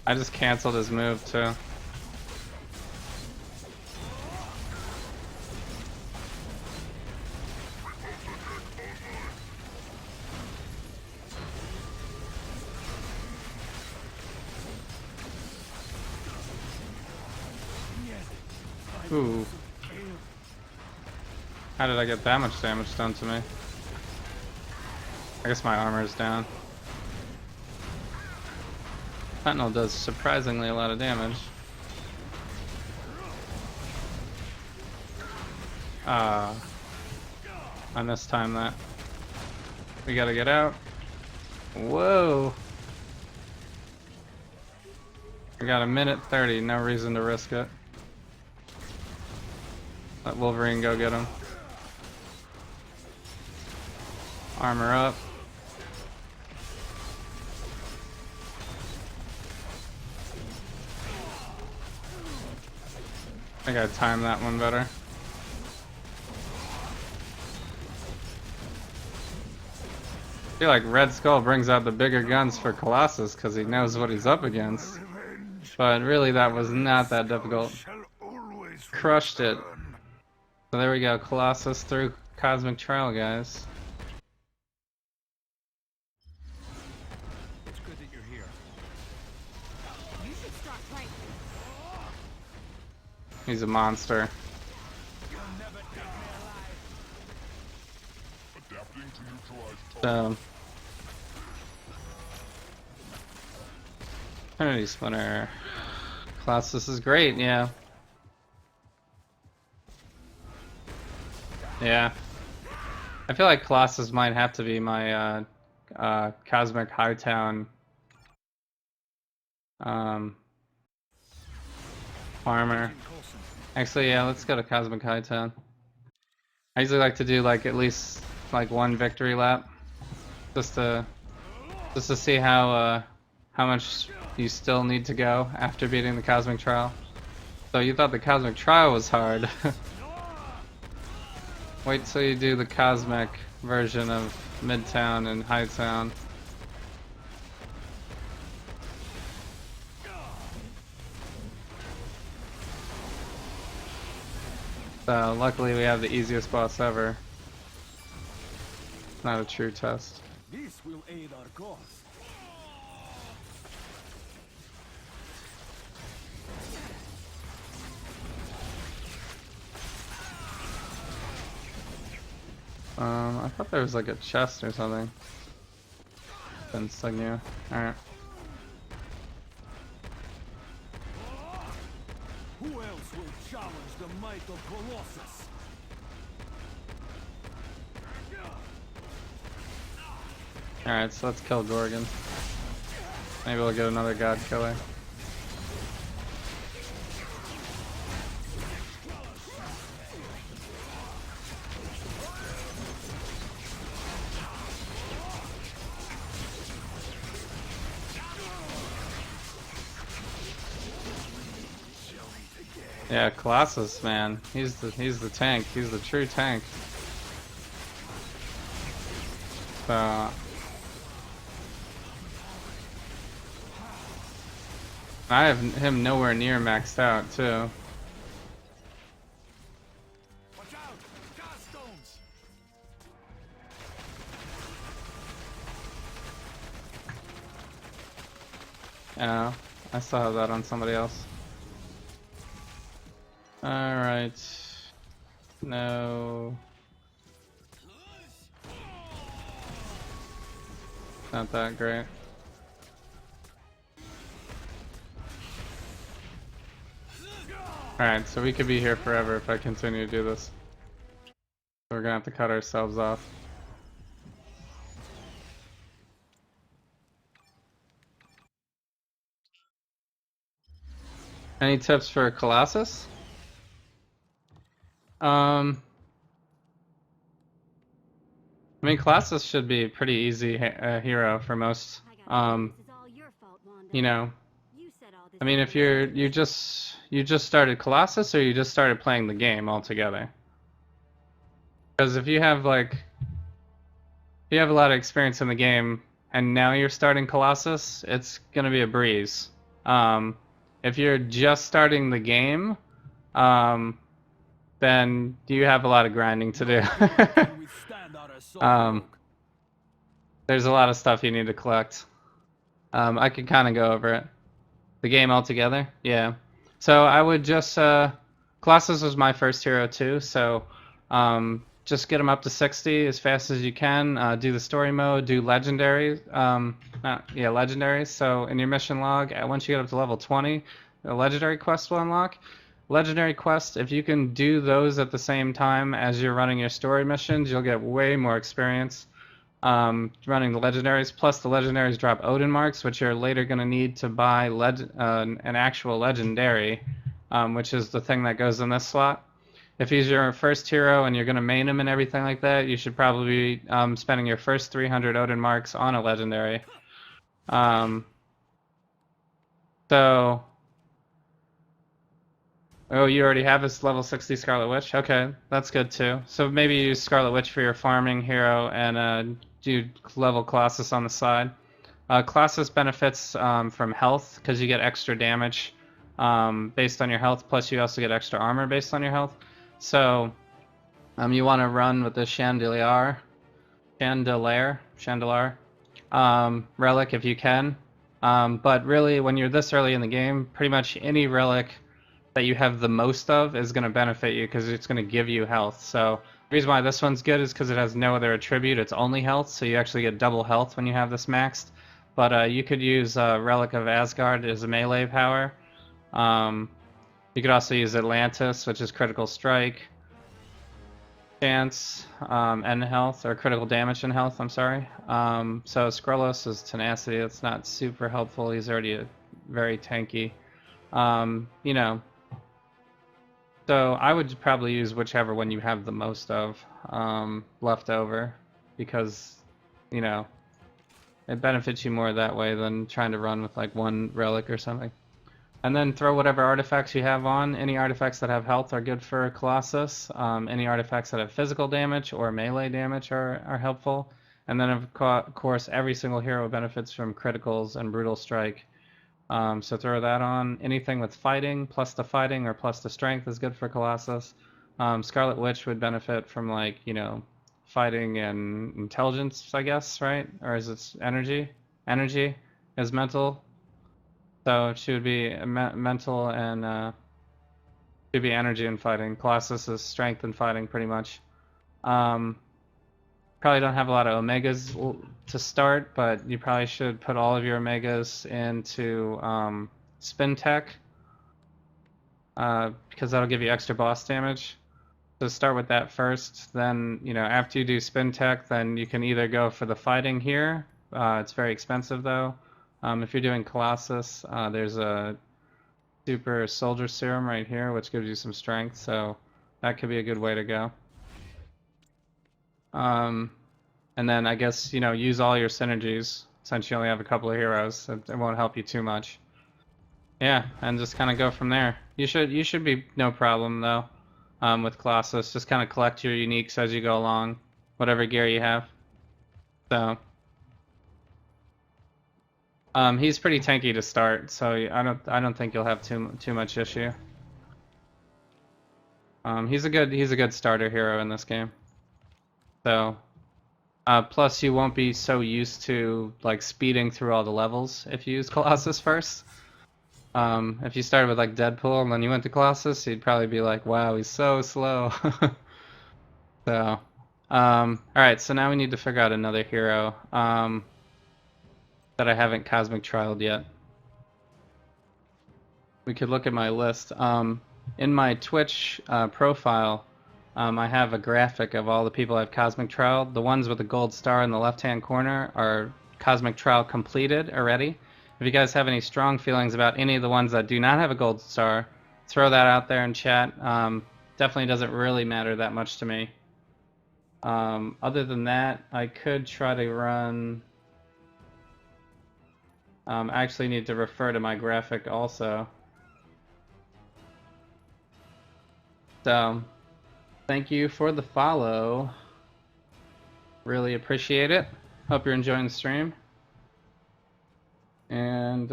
I just canceled his move too. Ooh. How did I get that much damage done to me? I guess my armor is down. Sentinel does surprisingly a lot of damage. I mistimed that. We gotta get out. Whoa! I got a minute 30, no reason to risk it. Let Wolverine go get him. Armor up. I gotta time that one better. I feel like Red Skull brings out the bigger guns for Colossus because he knows what he's up against. But really that was not that difficult. Crushed it. So there we go, Colossus through Cosmic Trial, guys. It's good that you're here. You should start right. He's a monster. You'll never take me alive. Adapting to neutralize So, Trinity Splinter. Colossus is great, yeah. Yeah. I feel like Colossus might have to be my Cosmic Hightown armor. Actually, yeah, let's go to Cosmic Hightown. I usually like to do like at least like one victory lap, just to see how much you still need to go after beating the Cosmic Trial. So you thought the Cosmic Trial was hard. Wait till you do the Cosmic version of Midtown and Hightown. So luckily we have the easiest boss ever. Not a true test. This will aid our cause. I thought there was like a chest or something. Insignia. Alright. Who else will challenge the might of Colossus? Alright, so let's kill Gorgon. Maybe we'll get another God Killer. Yeah, Colossus, man. He's the tank. He's the true tank. So I have him nowhere near maxed out too. Watch out! Gas stones! Yeah, I still have that on somebody else. Alright. No. Not that great. Alright, so we could be here forever if I continue to do this. We're gonna have to cut ourselves off. Any tips for Colossus? I mean, Colossus should be a pretty easy hero for most. I got this is all your fault, Wanda. You know, You said all this. I mean, if you just started Colossus, or you just started playing the game altogether. Because if you have like, if you have a lot of experience in the game, and now you're starting Colossus, it's gonna be a breeze. If you're just starting the game, then you have a lot of grinding to do. Can withstand our assault, Rogue. There's a lot of stuff you need to collect. I could kind of go over it. The game altogether, yeah. So I would just Colossus was my first hero too, so just get him up to 60 as fast as you can. Do the story mode, do legendary, legendaries. So in your mission log, once you get up to level 20, a legendary quest will unlock. Legendary quest, if you can do those at the same time as you're running your story missions, you'll get way more experience running the legendaries. Plus the legendaries drop Odin marks, which you're later going to need to buy an actual legendary, which is the thing that goes in this slot. If he's your first hero and you're going to main him and everything like that, you should probably be spending your first 300 Odin marks on a legendary. Oh, you already have this level 60 Scarlet Witch? Okay, that's good too. So maybe use Scarlet Witch for your farming hero and do level Colossus on the side. Colossus benefits from health because you get extra damage based on your health, plus you also get extra armor based on your health. So you want to run with the Chandelier relic if you can. But really, when you're this early in the game, pretty much any relic that you have the most of is going to benefit you because it's going to give you health. So the reason why this one's good is because it has no other attribute. It's only health, so you actually get double health when you have this maxed. But you could use Relic of Asgard as a melee power. You could also use Atlantis, which is critical strike, chance, and health, or critical damage and health, I'm sorry. So Skrullos is tenacity. It's not super helpful. He's already very tanky. You know, so I would probably use whichever one you have the most of left over, because, you know, it benefits you more that way than trying to run with like one relic or something. And then throw whatever artifacts you have on. Any artifacts that have health are good for Colossus. Any artifacts that have physical damage or melee damage are helpful. And then of course every single hero benefits from criticals and brutal strike. So throw that on. Anything with fighting, plus the fighting or plus the strength is good for Colossus. Scarlet Witch would benefit from, like, you know, fighting and intelligence, I guess, right? Or is it energy? Energy is mental. So she would be mental and should be energy and fighting. Colossus is strength and fighting pretty much. Probably don't have a lot of Omegas to start, but you probably should put all of your Omegas into Spin Tech, because that'll give you extra boss damage. So start with that first. Then, you know, after you do Spin Tech, then you can either go for the fighting here. It's very expensive though. If you're doing Colossus, there's a super soldier serum right here, which gives you some strength, so that could be a good way to go. And then I guess, you know, use all your synergies since you only have a couple of heroes. It won't help you too much. Yeah, and just kind of go from there. You should be no problem though with Colossus. Just kind of collect your uniques as you go along, whatever gear you have. So he's pretty tanky to start, so I don't think you'll have too much issue. He's a good starter hero in this game. So Plus, you won't be so used to like speeding through all the levels if you use Colossus first. If you started with like Deadpool and then you went to Colossus, you'd probably be like, "Wow, he's so slow." So, all right. So now we need to figure out another hero that I haven't Cosmic Trialed yet. We could look at my list. In my Twitch profile, I have a graphic of all the people I've Cosmic Trialed. The ones with the gold star in the left-hand corner are Cosmic Trial completed already. If you guys have any strong feelings about any of the ones that do not have a gold star, throw that out there in chat. Definitely doesn't really matter that much to me. Other than that, I could try to run... I actually need to refer to my graphic also. So, thank you for the follow. Really appreciate it. Hope you're enjoying the stream. And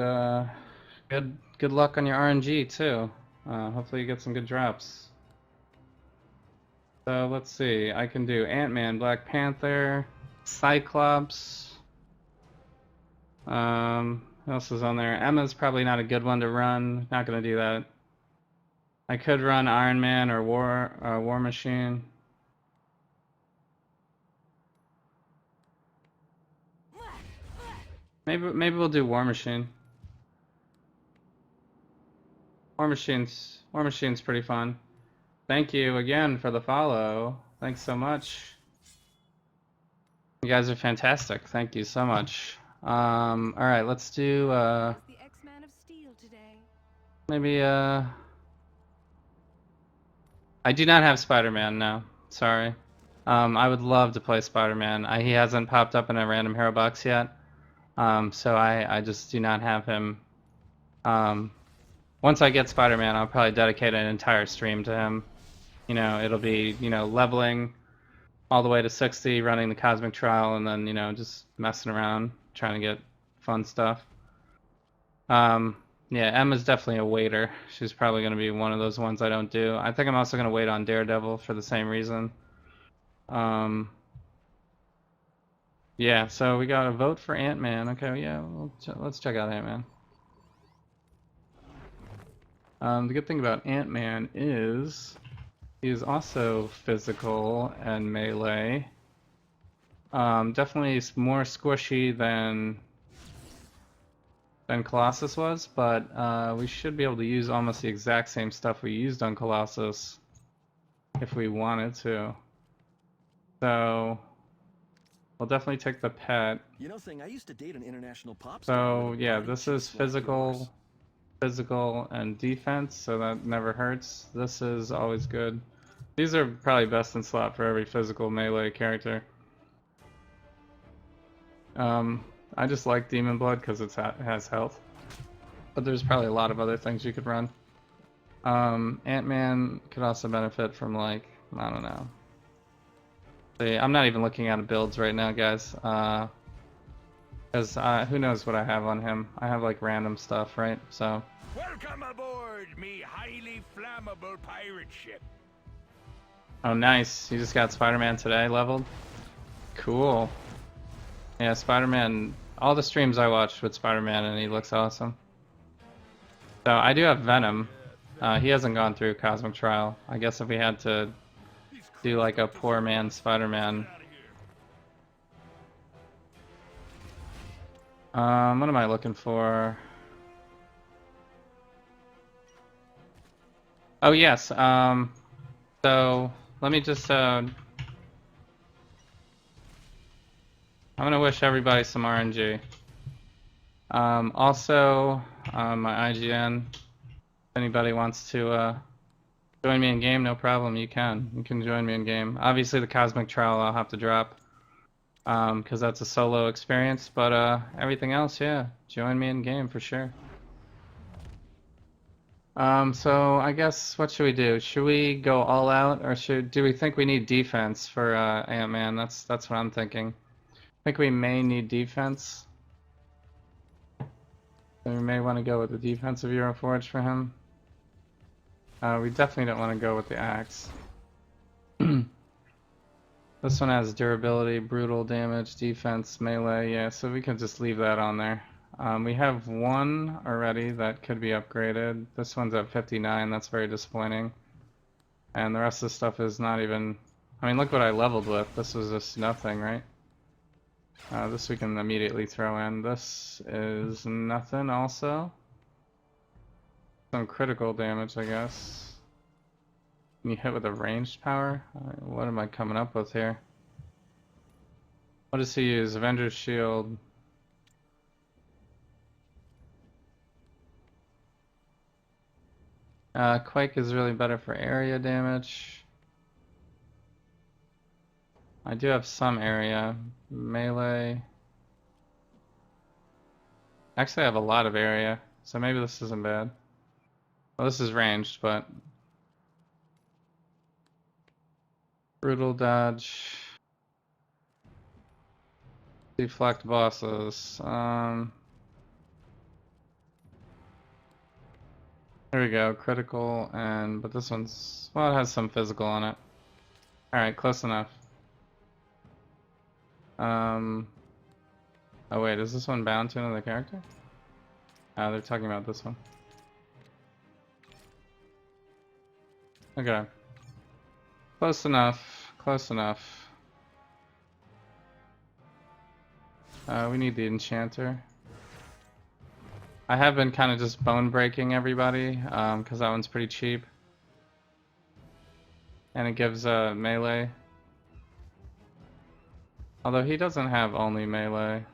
good luck on your RNG too. Hopefully you get some good drops. So let's see. I can do Ant-Man, Black Panther, Cyclops. Who else is on there? Emma's probably not a good one to run. Not gonna do that. I could run Iron Man or War Machine. Maybe we'll do War Machine. War Machine's pretty fun. Thank you again for the follow. Thanks so much. You guys are fantastic. Thank you so much. All right, let's do The X-Man of Steel today. maybe I do not have Spider-Man now. Sorry. I would love to play Spider-Man. He hasn't popped up in a random hero box yet. So I just do not have him. Once I get Spider-Man, I'll probably dedicate an entire stream to him. You know, it'll be, you know, leveling all the way to 60, running the Cosmic Trial, and then, you know, just messing around, trying to get fun stuff. Yeah, Emma's definitely a waiter. She's probably going to be one of those ones I don't do. I think I'm also going to wait on Daredevil for the same reason. Yeah, so we got a vote for Ant-Man. Okay, yeah, let's check out Ant-Man. The good thing about Ant-Man is he is also physical and melee. Definitely more squishy than Colossus was, but we should be able to use almost the exact same stuff we used on Colossus if we wanted to. So we'll definitely take the pet. You know, I used to date an international pop star. So yeah, this is physical, and defense, so that never hurts. This is always good. These are probably best in slot for every physical melee character. I just like Demon Blood because it has health, but there's probably a lot of other things you could run. Ant-Man could also benefit from, like, I don't know. See, I'm not even looking at builds right now, guys, because who knows what I have on him. I have like random stuff, right? So. Welcome aboard me highly flammable pirate ship. Oh, nice. You just got Spider-Man today leveled? Cool. Yeah, Spider-Man, all the streams I watched with Spider-Man and he looks awesome. So I do have Venom. He hasn't gone through Cosmic Trial. I guess if we had to do like a poor man Spider-Man. What am I looking for? Oh yes, so let me just I'm gonna wish everybody some RNG. Also, my IGN, if anybody wants to join me in game, no problem, you can join me in game. Obviously the Cosmic Trial I'll have to drop, because that's a solo experience, but everything else, yeah, join me in game for sure. So I guess, what should we do? Should we go all out, or do we think we need defense for Ant-Man? That's what I'm thinking. I think we may need defense. So we may want to go with the defensive Hero Forge for him. We definitely don't want to go with the axe. This one has durability, brutal damage, defense, melee. Yeah, so we can just leave that on there. We have one already that could be upgraded. This one's at 59. That's very disappointing. And the rest of the stuff is not even... I mean, look what I leveled with. This was just nothing, right? This we can immediately throw in. This is nothing also. Some critical damage, I guess. Can you hit with a ranged power? What am I coming up with here? What does he use? Avenger's Shield. Quake is really better for area damage. I do have some area. Melee. Actually, I have a lot of area, so maybe this isn't bad. Well, this is ranged, but... Brutal dodge. Deflect bosses. There we go, critical, but this one's... Well, it has some physical on it. Alright, close enough. Oh wait, is this one bound to another character? Oh, they're talking about this one. Okay. Close enough, close enough. We need the enchanter. I have been kind of just bone breaking everybody, because that one's pretty cheap. And it gives melee. Although he doesn't have only melee.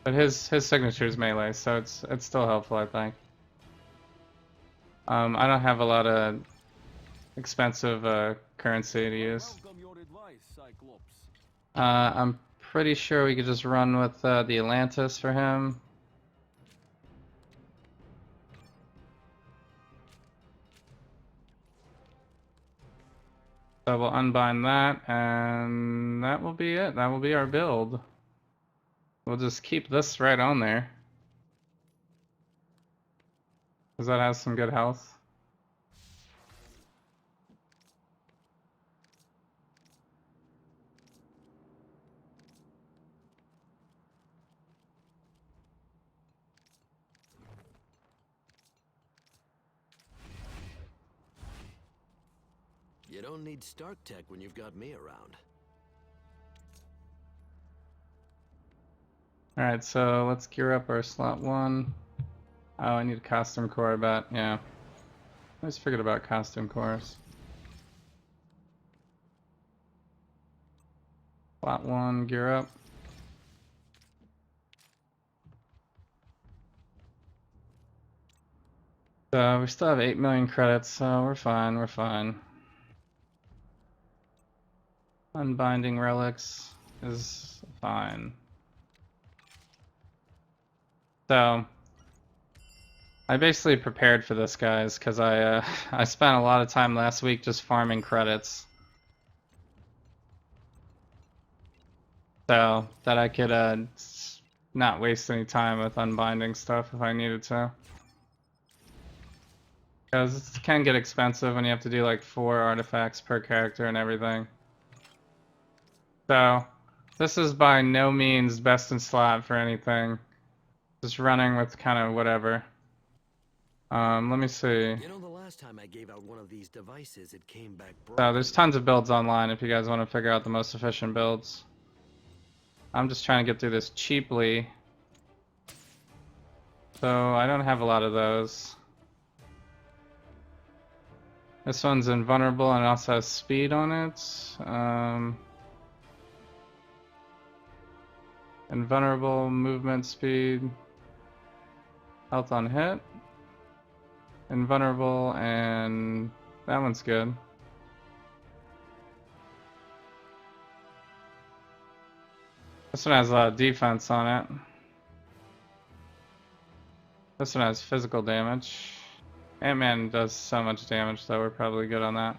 But his signature is melee, so it's still helpful, I think. I don't have a lot of expensive currency to use. Welcome your advice, Cyclops. I'm pretty sure we could just run with the Atlantis for him. So we'll unbind that, and that will be it. That will be our build. We'll just keep this right on there, because that has some good health. You don't need Stark Tech when you've got me around. Alright, so let's gear up our slot 1. Oh, I need a costume core, I bet. Yeah. I just forget about costume cores. Slot 1, gear up. So we still have 8 million credits, so we're fine, we're fine. Unbinding relics is fine. So I basically prepared for this, guys, because I spent a lot of time last week just farming credits, so that I could not waste any time with unbinding stuff if I needed to. Because it can get expensive when you have to do like 4 artifacts per character and everything. So this is by no means best in slot for anything. Just running with kind of whatever. Let me see. You know, the last time I gave out one of these devices, it came back broken. So there's tons of builds online if you guys want to figure out the most efficient builds. I'm just trying to get through this cheaply. So I don't have a lot of those. This one's invulnerable and it also has speed on it. Invulnerable, movement speed, health on hit. Invulnerable, and that one's good. This one has a lot of defense on it. This one has physical damage. Ant-Man does so much damage, though we're probably good on that.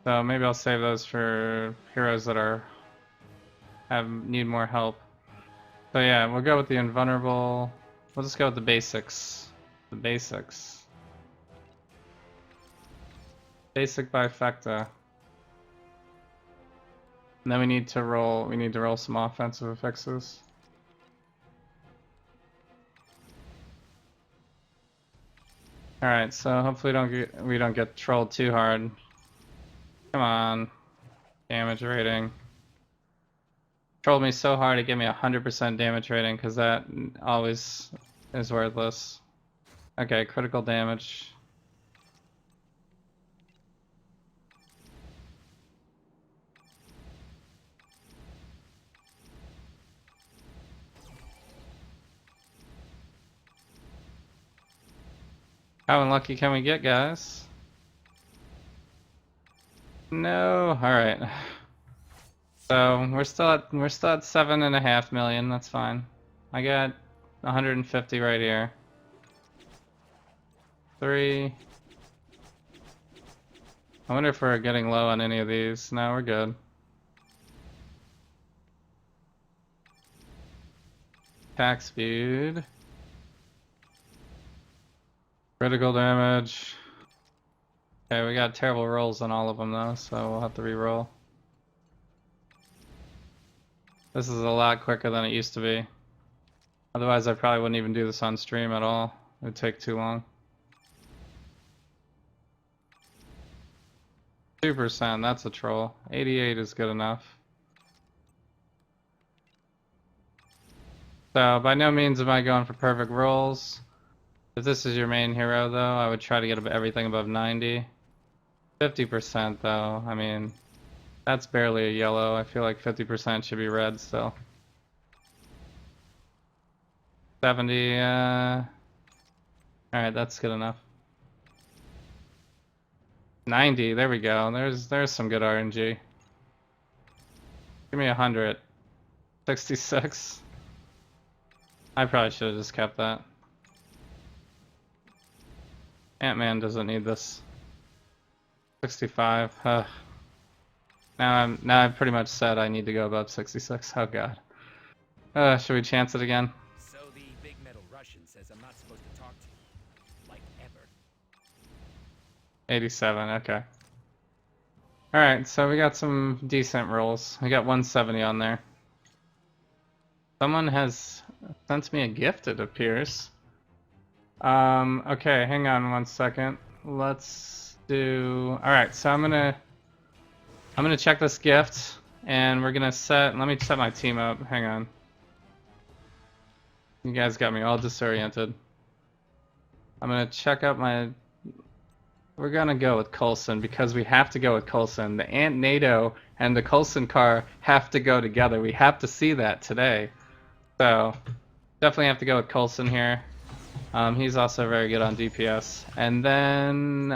So maybe I'll save those for heroes that need more help. So yeah, we'll go with the invulnerable. We'll just go with the basics. The basics. Basic bifecta. And then we need to roll some offensive affixes. Alright, so hopefully we don't get trolled too hard. Come on. Damage rating. Trolled me so hard it gave me 100% damage rating because that always is worthless. Okay, critical damage. How unlucky can we get, guys? No. All right. So we're still at 7.5 million. That's fine. I got 150 right here. 3. I wonder if we're getting low on any of these. No, we're good. Attack speed. Critical damage. Okay, we got terrible rolls on all of them though, so we'll have to re-roll. This is a lot quicker than it used to be. Otherwise I probably wouldn't even do this on stream at all. It would take too long. 2%, that's a troll. 88 is good enough. So by no means am I going for perfect rolls. If this is your main hero though, I would try to get everything above 90. 50% though, I mean, that's barely a yellow. I feel like 50% should be red still. 70, alright, that's good enough. 90, there we go. There's some good RNG. Give me 100. 66. I probably should have just kept that. Ant-Man doesn't need this. 65. Now I've pretty much said I need to go above 66. Oh god. Should we chance it again? So the big metal Russian says I'm not supposed to talk to you. Like ever. 87, okay. Alright, so we got some decent rolls. We got 170 on there. Someone has sent me a gift, it appears. Okay, hang on one second. Let's do... Alright, so I'm gonna check this gift, and we're gonna let me set my team up. Hang on. You guys got me all disoriented. I'm gonna check out my... We're gonna go with Coulson, because we have to go with Coulson. The Ant NATO and the Coulson car have to go together. We have to see that today. So, definitely have to go with Coulson here. He's also very good on DPS. And then,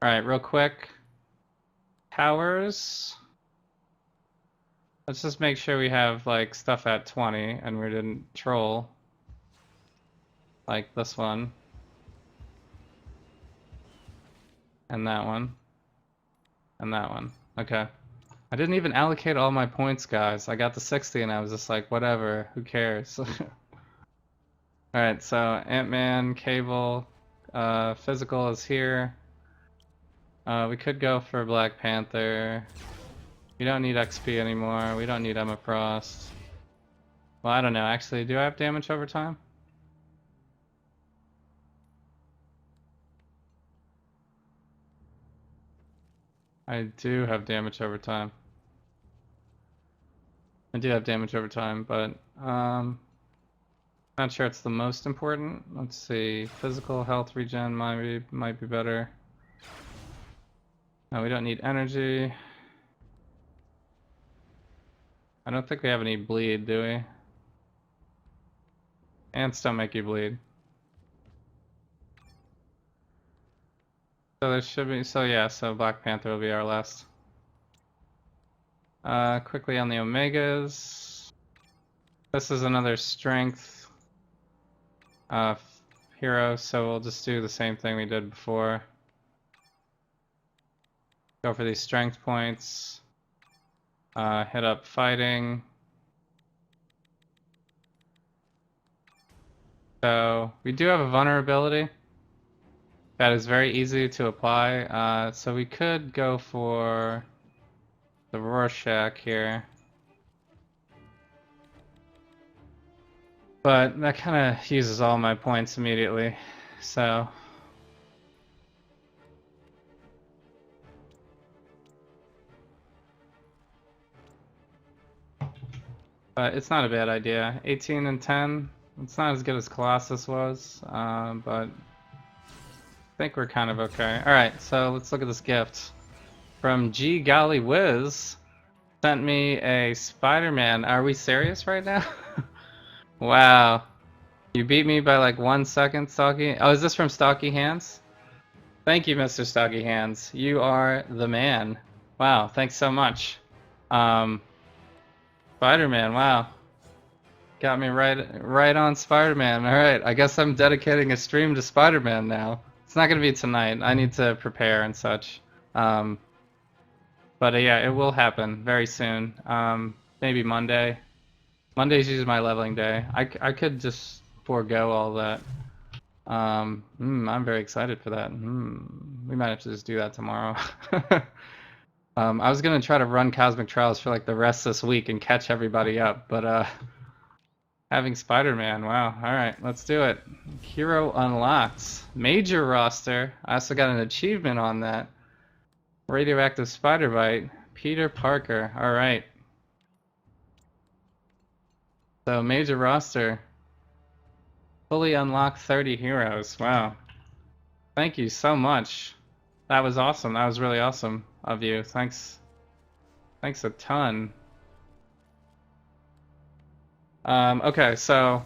alright, real quick. Powers. Let's just make sure we have, like, stuff at 20 and we didn't troll. Like this one. And that one. And that one. Okay. I didn't even allocate all my points, guys. I got the 60 and I was just like, whatever, who cares? Alright, so Ant-Man, Cable, Physical is here. We could go for Black Panther. We don't need XP anymore. We don't need Emma Frost. Well, I don't know. Actually, do I have damage over time? I do have damage over time. I do have damage over time, but not sure it's the most important. Let's see. Physical health regen might be better. No, we don't need energy. I don't think we have any bleed, do we? Ants don't make you bleed. So there should be, so yeah, so Black Panther will be our last. Quickly on the Omegas. This is another strength hero, so we'll just do the same thing we did before. Go for these strength points. Hit up fighting. So we do have a vulnerability. that is very easy to apply. So we could go for the Rorschach here. But that kind of uses all my points immediately, so... But it's not a bad idea. 18 and 10, it's not as good as Colossus was, but I think we're kind of okay. Alright, so let's look at this gift. From G Golly Whiz, sent me a Spider-Man. Are we serious right now? Wow. You beat me by like 1 second, Stocky. Oh, is this from Stocky Hands? Thank you, Mr. Stocky Hands. You are the man. Wow, thanks so much. Spider-Man, wow. Got me right on Spider-Man. Alright, I guess I'm dedicating a stream to Spider-Man now. It's not gonna be tonight. I need to prepare and such. But yeah, it will happen very soon. Maybe Monday. Monday's usually my leveling day. I could just forego all that. I'm very excited for that. We might have to just do that tomorrow. I was gonna try to run Cosmic Trials for like the rest this week and catch everybody up, but having Spider-Man, wow. Alright, let's do it. Hero unlocked. Major roster. I also got an achievement on that. Radioactive Spider Bite. Peter Parker. Alright. So major roster. Fully unlocked 30 heroes. Wow. Thank you so much. That was awesome. That was really awesome of you. Thanks. Thanks a ton. Okay, so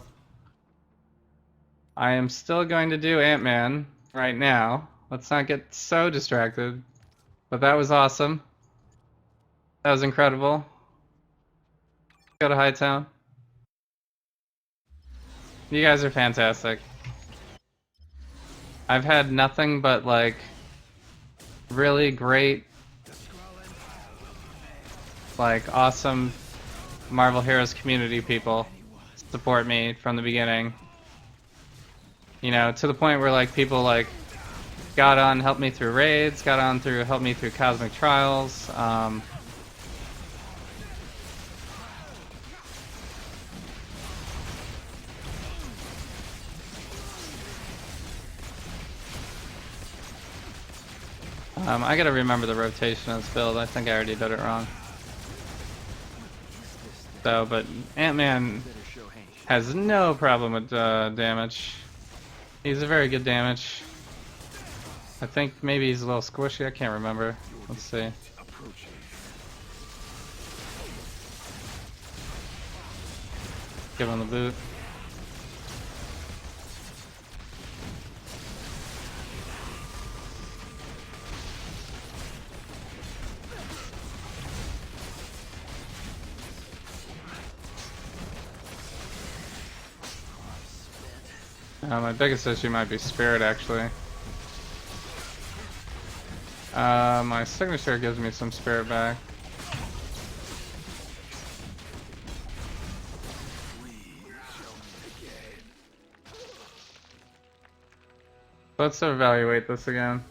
I am still going to do Ant-Man right now. Let's not get so distracted. But that was awesome. That was incredible. Go to Hightown. You guys are fantastic. I've had nothing but like really great, like awesome Marvel Heroes community people support me from the beginning. You know, to the point where like people like got on, helped me through raids, got on through, helped me through Cosmic Trials. I gotta remember the rotation of this build. I think I already did it wrong. So, but Ant-Man has no problem with damage. He's a very good damage. I think maybe he's a little squishy. I can't remember. Let's see. Give him the boot. My biggest issue might be Spirit, actually. My signature gives me some Spirit back. Let's evaluate this again.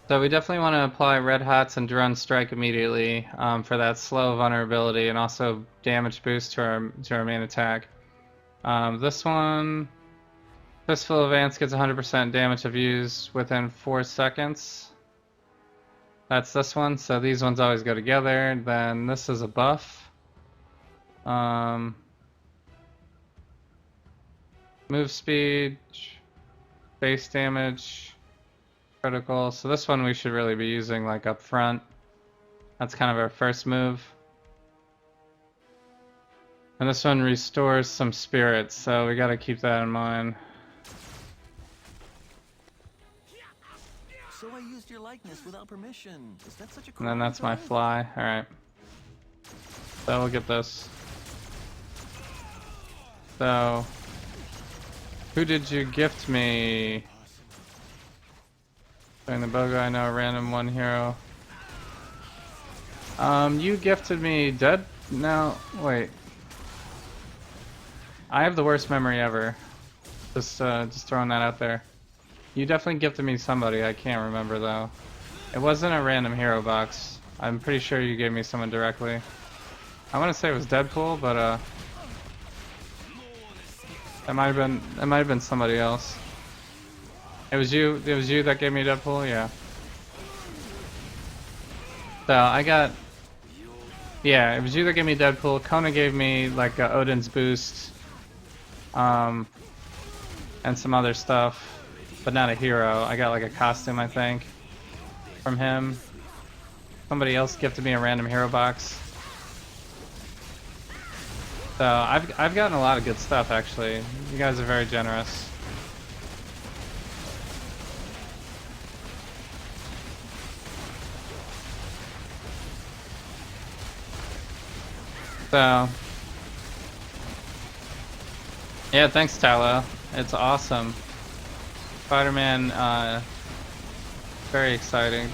So we definitely want to apply Red Hots and Drone Strike immediately for that slow vulnerability and also damage boost to our main attack. This one, Fistful of Ants gets 100% damage if used within 4 seconds. That's this one, so these ones always go together. Then this is a buff. Move speed, base damage, critical. So this one we should really be using like up front. That's kind of our first move. And this one restores some spirits, so we gotta keep that in mind. So I used your likeness without permission. Is that such a cool And then that's my fly. Alright. So we'll get this. So, who did you gift me? Playing the Boga, I know, random one hero. You gifted me Dead? No, wait. I have the worst memory ever. Just throwing that out there. You definitely gifted me somebody. I can't remember though. It wasn't a random hero box. I'm pretty sure you gave me someone directly. I want to say it was Deadpool, but it might have been somebody else. It was you. It was you that gave me Deadpool. Yeah. So I got. Yeah, it was you that gave me Deadpool. Kona gave me like Odin's boost, and some other stuff, but not a hero. I got like a costume, I think, from him. Somebody else gifted me a random hero box. So I've gotten a lot of good stuff actually. You guys are very generous. So yeah, thanks Talo. It's awesome. Spider-Man, very exciting.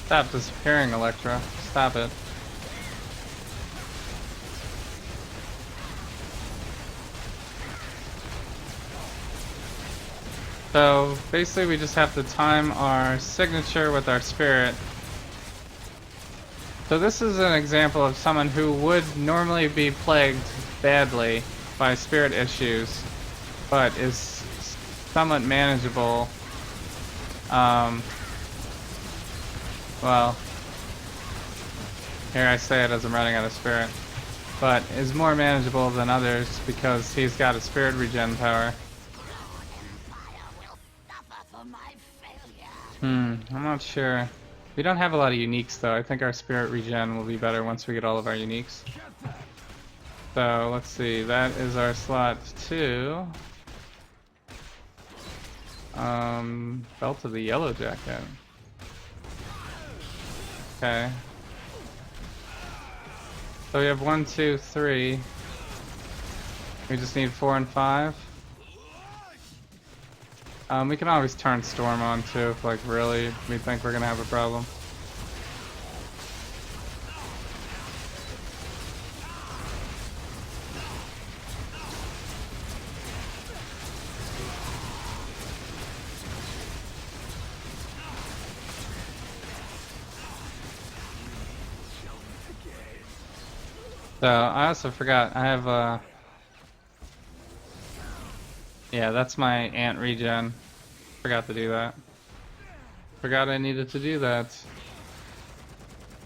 Stop disappearing, Electra. Stop it. So basically we just have to time our signature with our spirit. So this is an example of someone who would normally be plagued badly by spirit issues, but is somewhat manageable. Well, here I say it as I'm running out of spirit, but is more manageable than others because he's got a spirit regen power. I'm not sure. We don't have a lot of uniques though. I think our spirit regen will be better once we get all of our uniques. So let's see, that is our slot 2. Belt of the Yellow Jacket. Okay. So we have 1, 2, 3. We just need 4 and 5. We can always turn Storm on too if like really we think we're gonna have a problem. So I also forgot I have yeah, that's my ant regen. Forgot to do that. Forgot I needed to do that.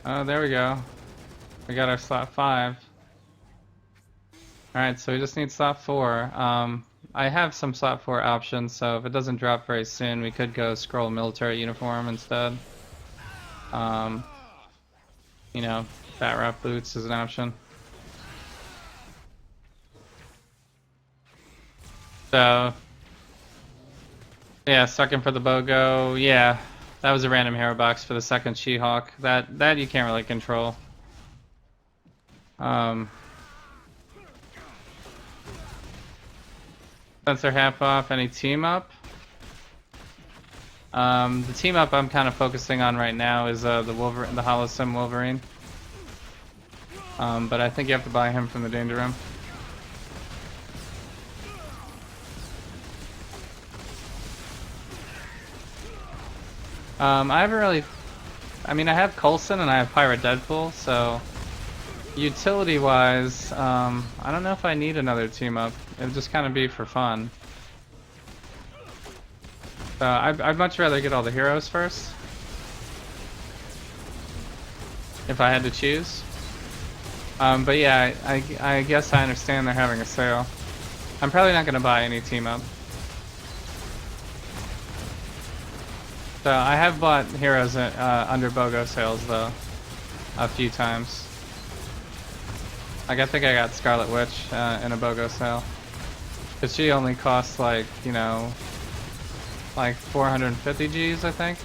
Oh, there we go. We got our slot 5. Alright, so we just need slot 4. I have some slot 4 options, so if it doesn't drop very soon, we could go scroll military uniform instead. You know, Bat Wrap boots is an option. So, yeah, sucking for the BOGO. Yeah, that was a random hero box for the second She-Hulk. That you can't really control. Sensor half off. Any team up? The team up I'm kind of focusing on right now is the Wolverine, the Holosim Wolverine. But I think you have to buy him from the Danger Room. I haven't really... I mean, I have Coulson and I have Pirate Deadpool, so... Utility-wise, I don't know if I need another team-up. It'll just kind of be for fun. So I'd much rather get all the heroes first. If I had to choose. But yeah, I guess I understand they're having a sale. I'm probably not going to buy any team-up. So I have bought heroes under BOGO sales though, a few times. Like I think I got Scarlet Witch in a BOGO sale, cause she only costs like, you know, like 450 Gs I think.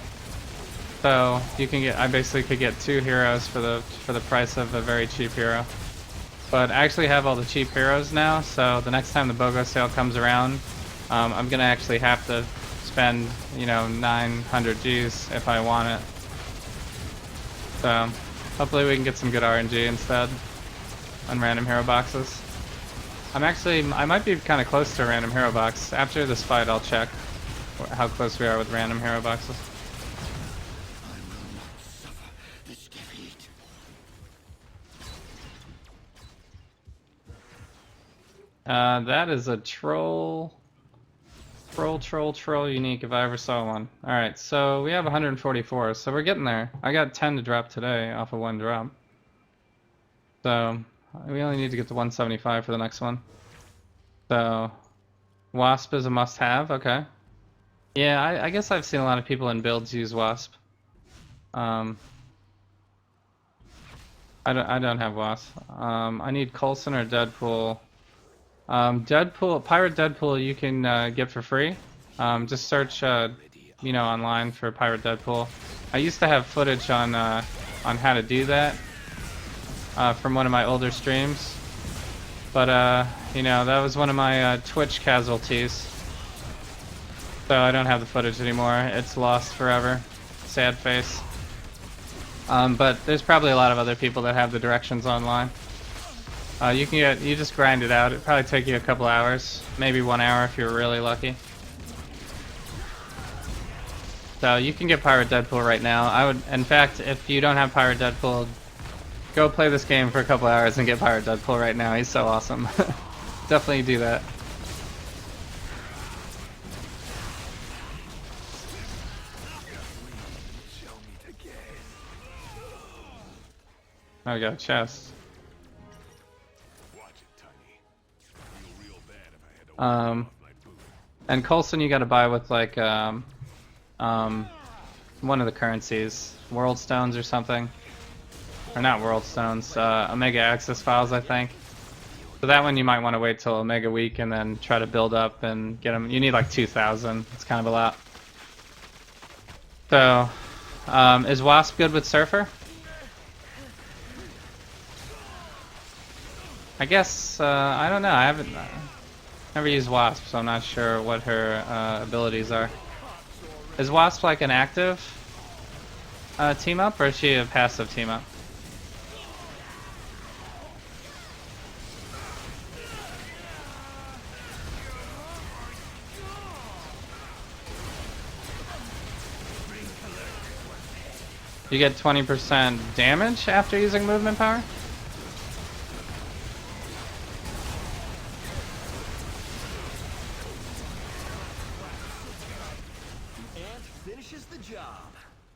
So you can get, I basically could get 2 heroes for the price of a very cheap hero. But I actually have all the cheap heroes now, so the next time the BOGO sale comes around, I'm gonna actually have to spend, you know, 900 Gs if I want it. So hopefully we can get some good RNG instead on random hero boxes. I might be kind of close to a random hero box. After this fight, I'll check how close we are with random hero boxes. That is a troll unique if I ever saw one. Alright, so we have 144, so we're getting there. I got 10 to drop today off of one drop. So, we only need to get to 175 for the next one. So, Wasp is a must-have, okay. Yeah, I guess I've seen a lot of people in builds use Wasp. I don't have Wasp. I need Coulson or Deadpool. Pirate Deadpool you can get for free. Just search, online for Pirate Deadpool. I used to have footage on how to do that from one of my older streams, but that was one of my Twitch casualties. So I don't have the footage anymore. It's lost forever. Sad face. But there's probably a lot of other people that have the directions online. You just grind it out. It'll probably take you a couple hours, maybe 1 hour if you're really lucky. So you can get Pirate Deadpool right now. In fact, if you don't have Pirate Deadpool, go play this game for a couple hours and get Pirate Deadpool right now. He's so awesome. Definitely do that. Oh, we got a chest. And Coulson you gotta buy with like one of the currencies, World Stones or something, or not World Stones, Omega Access Files I think. So that one you might want to wait till Omega Week and then try to build up and get them. You need like 2,000. It's kind of a lot. So, is Wasp good with Surfer? I guess I don't know. I haven't. Never used Wasp, so I'm not sure what her abilities are. Is Wasp like an active team up, or is she a passive team up? You get 20% damage after using movement power? Finishes the job.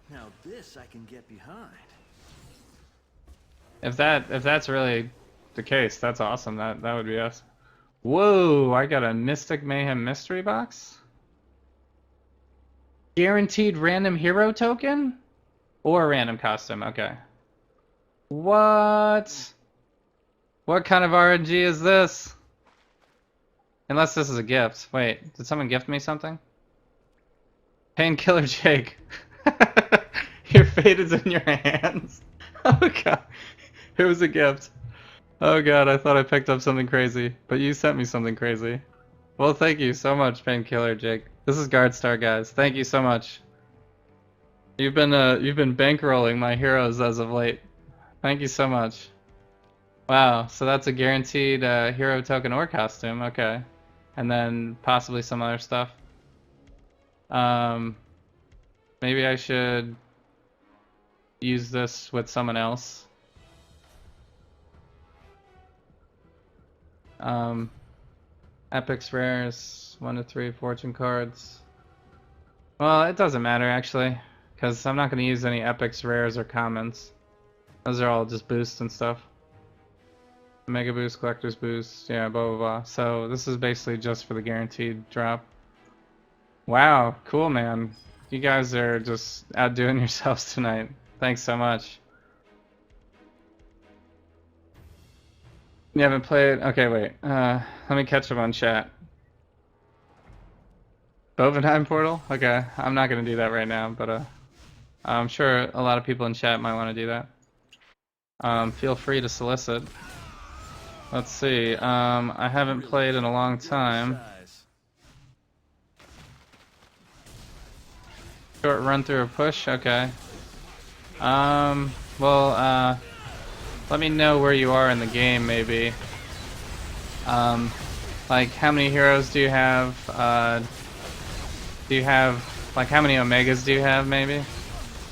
Now this I can get behind. If that's really the case, that's awesome. That would be us. Whoa! I got a Mystic Mayhem mystery box. Guaranteed random hero token, or random costume. Okay. What? What kind of RNG is this? Unless this is a gift. Wait, did someone gift me something? Painkiller Jake. Your fate is in your hands. Oh god. It was a gift. Oh god, I thought I picked up something crazy. But you sent me something crazy. Well, thank you so much, Painkiller Jake. This is Guardstar, guys. Thank you so much. You've been bankrolling my heroes as of late. Thank you so much. Wow, so that's a guaranteed hero token or costume. Okay. And then possibly some other stuff. Maybe I should use this with someone else. Epics rares, 1 to 3 fortune cards. Well, it doesn't matter actually, because I'm not going to use any epics rares or commons. Those are all just boosts and stuff. Mega boost, collector's boost, yeah, blah blah blah. So this is basically just for the guaranteed drop. Wow, cool man. You guys are just outdoing yourselves tonight. Thanks so much. You haven't played? Okay, wait. Let me catch up on chat. Bovenheim portal? Okay, I'm not gonna do that right now, but I'm sure a lot of people in chat might want to do that. Feel free to solicit. Let's see. I haven't played in a long time. Short run through a push, okay. Well, let me know where you are in the game, maybe. Like, how many heroes do you have? Do you have, like, how many Omegas do you have, maybe?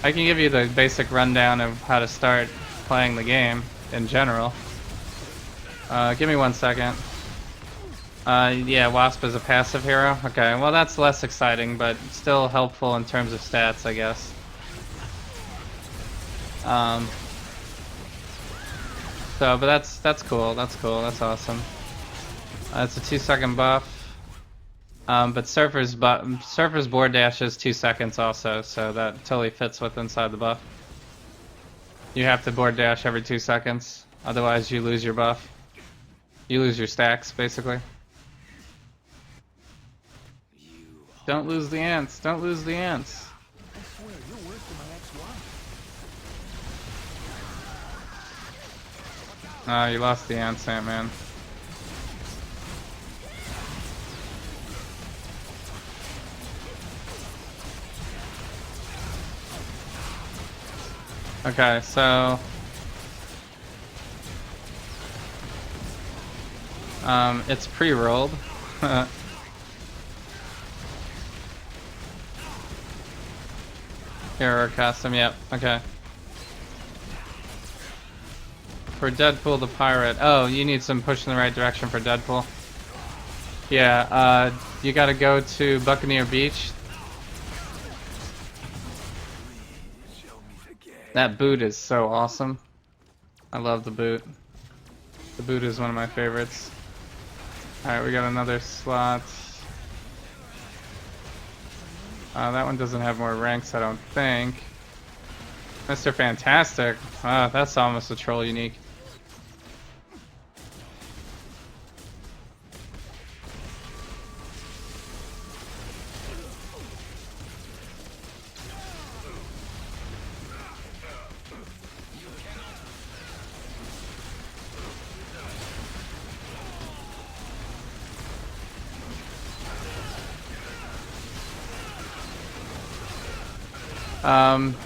I can give you the basic rundown of how to start playing the game in general. Give me 1 second. Yeah, Wasp is a passive hero. Okay, well that's less exciting, but still helpful in terms of stats, I guess. So, but that's cool. That's cool. That's awesome. It's a 2-second buff. But Surfer's board dash is 2 seconds also, so that totally fits with inside the buff. You have to board dash every 2 seconds, otherwise you lose your buff. You lose your stacks, basically. Don't lose the ants. Don't lose the ants. I swear, you're worse than my ex-wife. Ah, you lost the ants, Ant-Man. Okay, so it's pre-rolled. Hero custom, yep, okay. For Deadpool the Pirate. Oh, you need some push in the right direction for Deadpool. Yeah, you gotta go to Buccaneer Beach. That boot is so awesome. I love the boot. The boot is one of my favorites. Alright, we got another slot. That one doesn't have more ranks, I don't think. Mr. Fantastic. That's almost a troll unique.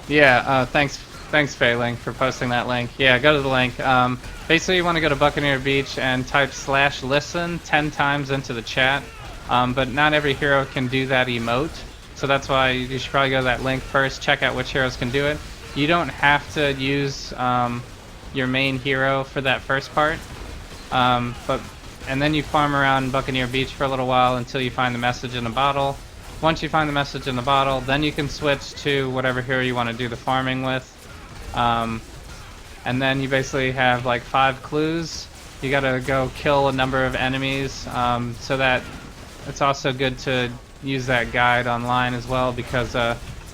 Yeah, thanks Failing for posting that link. Yeah, go to the link. Basically you want to go to Buccaneer Beach and type /listen 10 times into the chat. But not every hero can do that emote. So that's why you should probably go to that link first, check out which heroes can do it. You don't have to use your main hero for that first part. And then you farm around Buccaneer Beach for a little while until you find the message in a bottle. Once you find the message in the bottle, then you can switch to whatever hero you want to do the farming with. And then you basically have like 5 clues. You gotta go kill a number of enemies, so that it's also good to use that guide online as well, because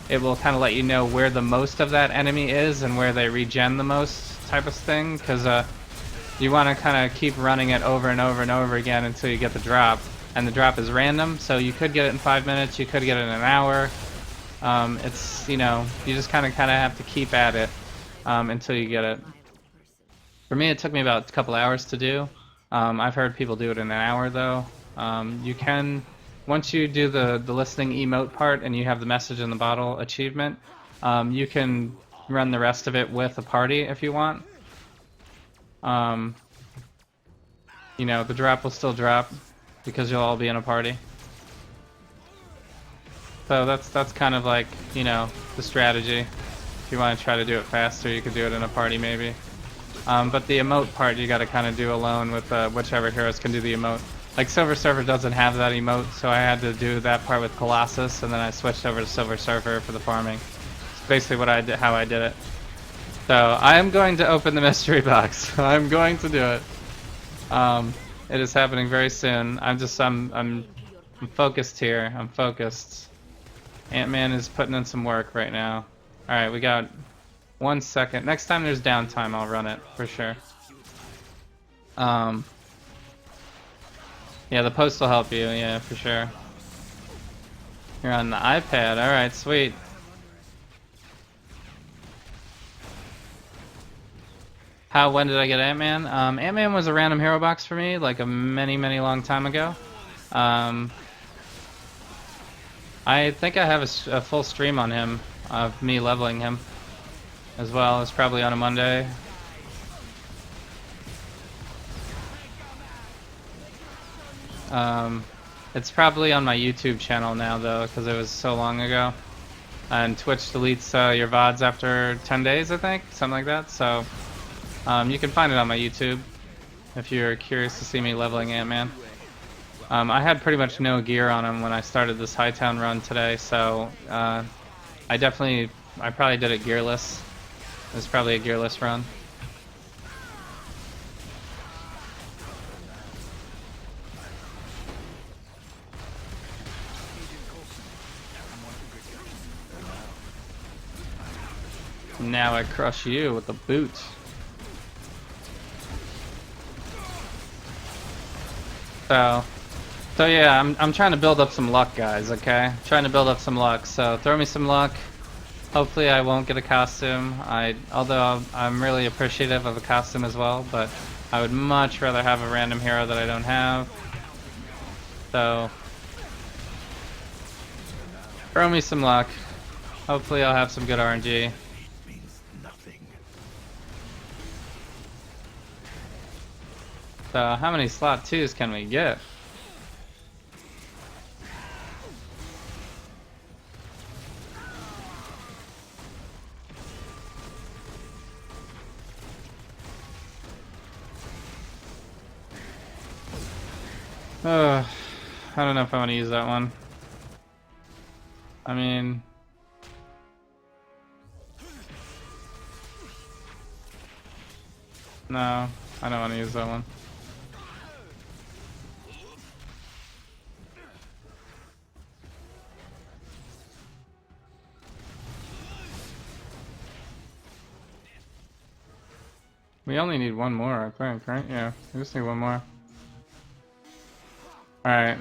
it will kind of let you know where the most of that enemy is and where they regen the most type of thing, because you want to kind of keep running it over and over and over again until you get the drop. And the drop is random, so you could get it in 5 minutes, you could get it in an hour. It's, you know, you just kind of have to keep at it until you get it. For me, it took me about a couple hours to do. I've heard people do it in an hour, though. You can, once you do the listening emote part and you have the message in the bottle achievement, you can run the rest of it with a party if you want. You know, the drop will still drop, because you'll all be in a party. So that's kind of like, you know, the strategy. If you want to try to do it faster, you could do it in a party maybe. But the emote part you gotta kind of do alone with whichever heroes can do the emote. Like Silver Surfer doesn't have that emote, so I had to do that part with Colossus, and then I switched over to Silver Surfer for the farming. It's basically what how I did it. So I am going to open the mystery box. I'm going to do it. It is happening very soon. I'm focused here. I'm focused. Ant-Man is putting in some work right now. Alright, we got 1 second. Next time there's downtime, I'll run it, for sure. Yeah, the post will help you, yeah, for sure. You're on the iPad, alright, sweet. When did I get Ant-Man? Ant-Man was a random hero box for me, like a many long time ago. I think I have a full stream on him, of me leveling him. as well. It's probably on a Monday. It's probably on my YouTube channel now though, because it was so long ago. And Twitch deletes your VODs after 10 days, I think, something like that. So you can find it on my YouTube if you're curious to see me leveling Ant-Man. I had pretty much no gear on him when I started this Hightown run today, so I probably did it gearless. It was probably a gearless run. Now I crush you with the boot. So yeah, I'm trying to build up some luck, guys. Okay, trying to build up some luck. So throw me some luck. Hopefully I won't get a costume. Although I'm really appreciative of a costume as well, but I would much rather have a random hero that I don't have. So throw me some luck. Hopefully I'll have some good RNG. So how many slot 2s can we get? I don't know if I want to use that one. I mean... No, I don't want to use that one. We only need one more, I think, right? Yeah, we just need one more. Alright.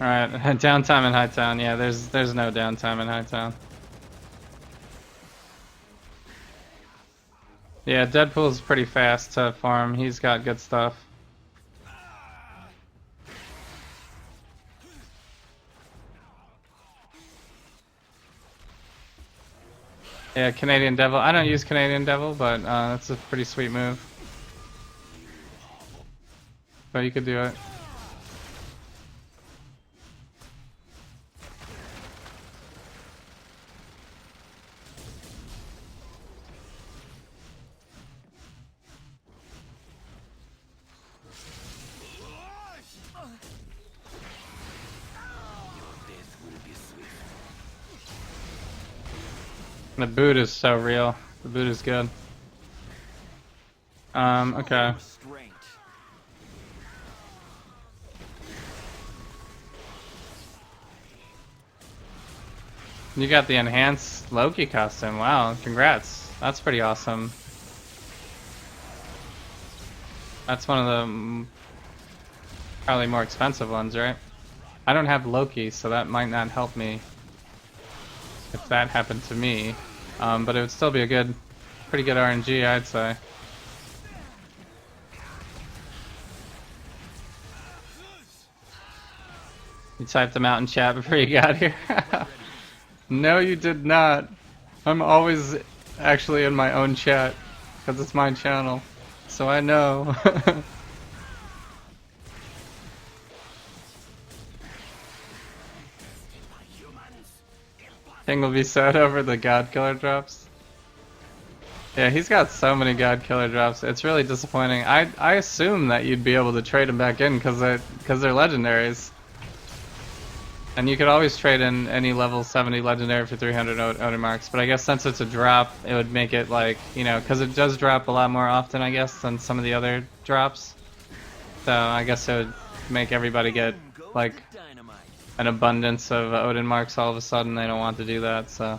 Alright, downtime in Hightown. Yeah, there's no downtime in Hightown. Yeah, Deadpool's pretty fast to farm. He's got good stuff. Yeah, Canadian Devil. I don't use Canadian Devil, but that's a pretty sweet move. But you could do it. The boot is so real. The boot is good. Okay. Restraint. You got the enhanced Loki costume. Wow, congrats. That's pretty awesome. That's one of the probably more expensive ones, right? I don't have Loki, so that might not help me if that happened to me. But it would still be a good, pretty good RNG, I'd say. You typed them out in chat before you got here. No, you did not. I'm always actually in my own chat, because it's my channel. So I know. King will be sad over the God Killer drops. Yeah, he's got so many God Killer drops. It's really disappointing. I assume that you'd be able to trade them back in because they're legendaries. And you could always trade in any level 70 legendary for 300 Odin marks. But I guess since it's a drop, it would make it like, you know, because it does drop a lot more often, I guess, than some of the other drops. So I guess it would make everybody get like an abundance of Odin marks all of a sudden. They don't want to do that, so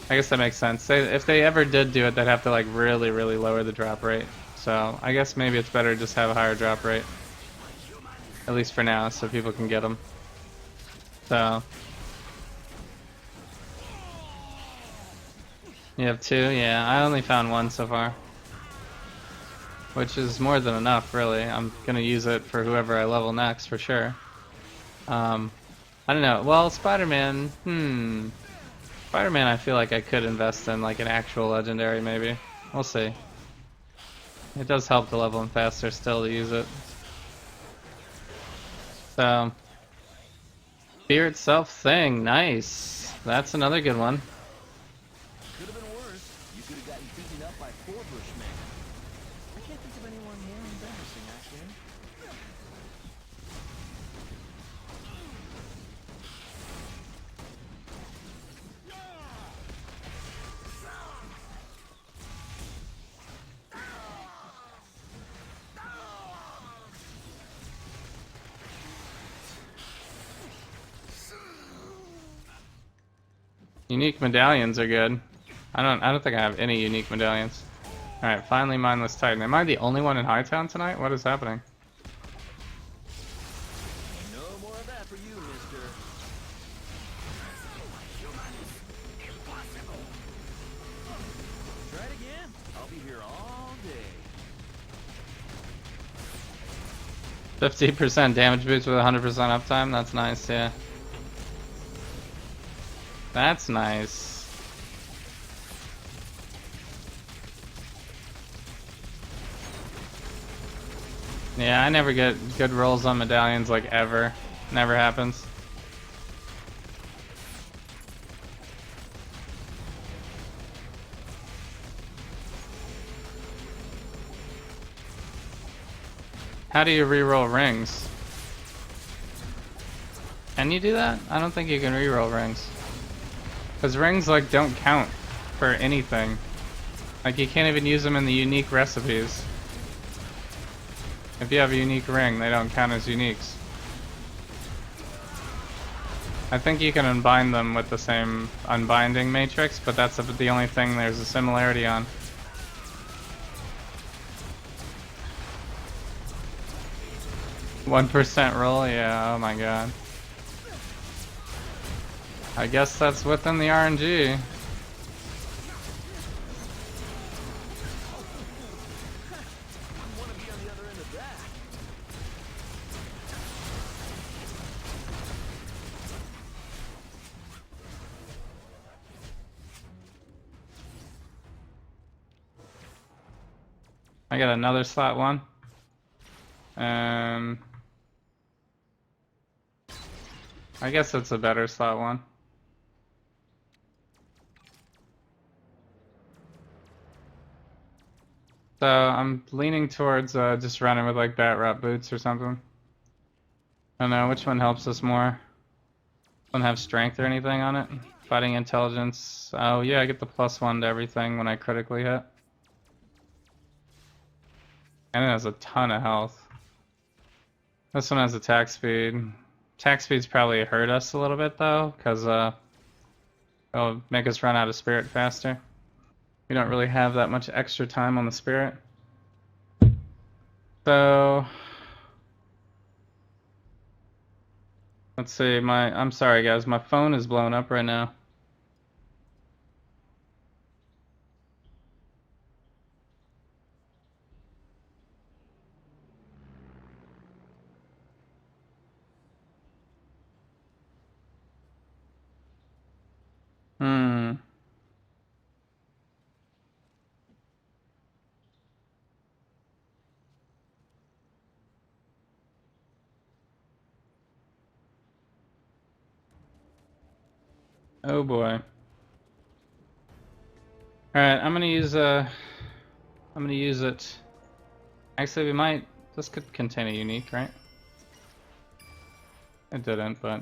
I guess that makes sense. If they ever did do it, they'd have to like really lower the drop rate. So I guess maybe it's better to just have a higher drop rate, at least for now, so people can get them. So you have 2? Yeah, I only found 1 so far, which is more than enough, really. I'm gonna use it for whoever I level next for sure. I don't know. Well, Spider-Man, Spider-Man, I feel like I could invest in like an actual legendary, maybe. We'll see. It does help to level him faster still to use it. So, Fear itself thing, nice. That's another good one. Could have been worse. You could have gotten beaten up by 4 Bushmen. I can't think of anyone more embarrassing, actually. Unique medallions are good. I don't think I have any unique medallions. Alright, finally Mindless Titan. Am I the only one in Hightown tonight? What is happening? No more of that for you, mister. Try it again. I'll be here all day. 50% damage boost with 100% uptime? That's nice, yeah. That's nice. Yeah, I never get good rolls on medallions like ever. Never happens. How do you reroll rings? Can you do that? I don't think you can reroll rings. Because rings, like, don't count for anything. Like, you can't even use them in the unique recipes. If you have a unique ring, they don't count as uniques. I think you can unbind them with the same unbinding matrix, but that's the only thing there's a similarity on. %1 roll? Yeah, oh my god. I guess that's within the RNG. I got another slot 1. I guess it's a better slot 1. So I'm leaning towards just running with like Bat Rot boots or something. I don't know which one helps us more. Don't have strength or anything on it. Fighting intelligence. Oh yeah, I get the +1 to everything when I critically hit. And it has a ton of health. This one has attack speed. Attack speed's probably hurt us a little bit though, because it'll make us run out of spirit faster. We don't really have that much extra time on the spirit. So let's see, I'm sorry guys, my phone is blowing up right now. Oh boy. Alright, I'm gonna use it. Actually, this could contain a unique, right? It didn't, but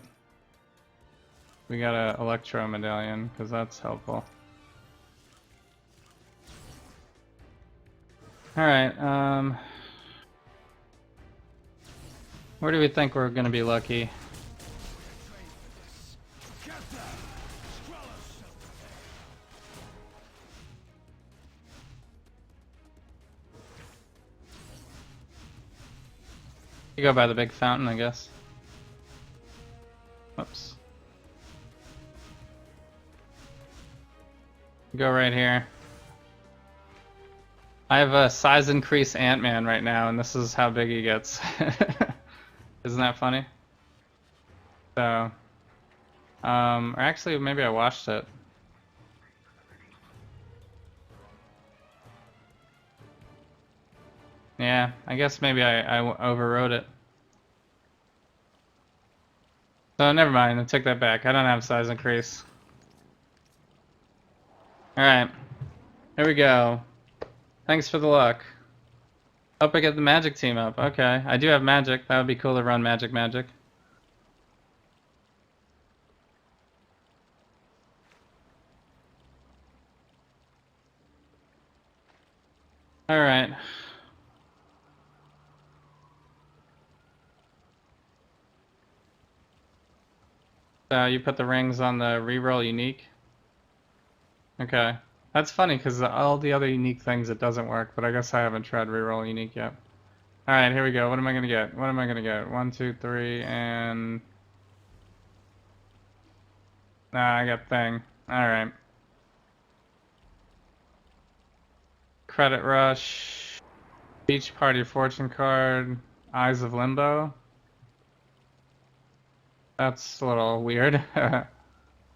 we got a Electro medallion, because that's helpful. Alright, where do we think we're gonna be lucky? You go by the big fountain, I guess. Whoops. Go right here. I have a size increase Ant-Man right now, and this is how big he gets. Isn't that funny? So, or actually, maybe I watched it. Yeah, I guess maybe I overrode it. So never mind, I took that back. I don't have size increase. Alright, here we go. Thanks for the luck. Hope I get the magic team up. Okay, I do have magic. That would be cool to run magic. Alright. So you put the rings on the reroll unique? Okay. That's funny because all the other unique things it doesn't work, but I guess I haven't tried reroll unique yet. Alright, here we go. What am I gonna get? What am I gonna get? 1, 2, 3, and... Nah, I got thing. Alright. Credit Rush. Beach Party Fortune card. Eyes of Limbo. That's a little weird.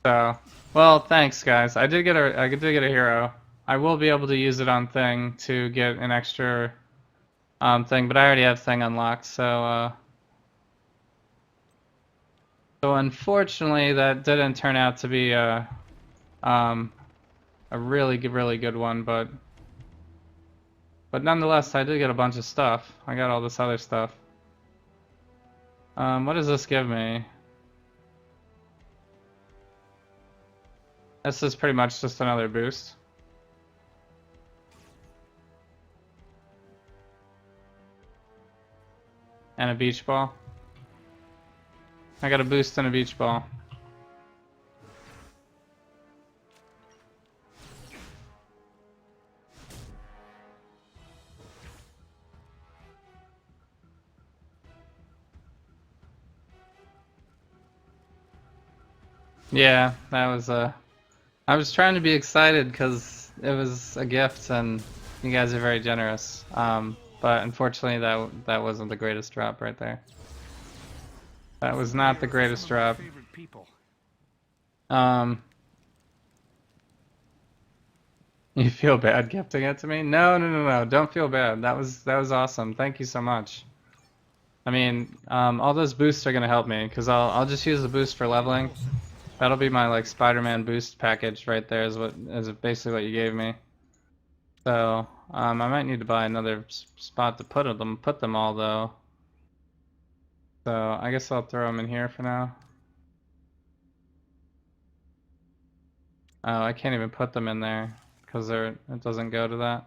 So, well, thanks guys. I did get a hero. I will be able to use it on thing to get an extra thing, but I already have thing unlocked, so unfortunately that didn't turn out to be a really good one, but nonetheless I did get a bunch of stuff. I got all this other stuff. What does this give me? This is pretty much just another boost. And a beach ball. I got a boost and a beach ball. Yeah, that was I was trying to be excited because it was a gift and you guys are very generous. But unfortunately that wasn't the greatest drop right there. That was not the greatest drop. Favorite people. You feel bad gifting it to me? No, don't feel bad. That was awesome. Thank you so much. I mean, all those boosts are gonna help me because I'll just use the boost for leveling. That'll be my like Spider-Man boost package right there is basically what you gave me. So I might need to buy another spot to put them all though. So I guess I'll throw them in here for now. Oh, I can't even put them in there because it doesn't go to that.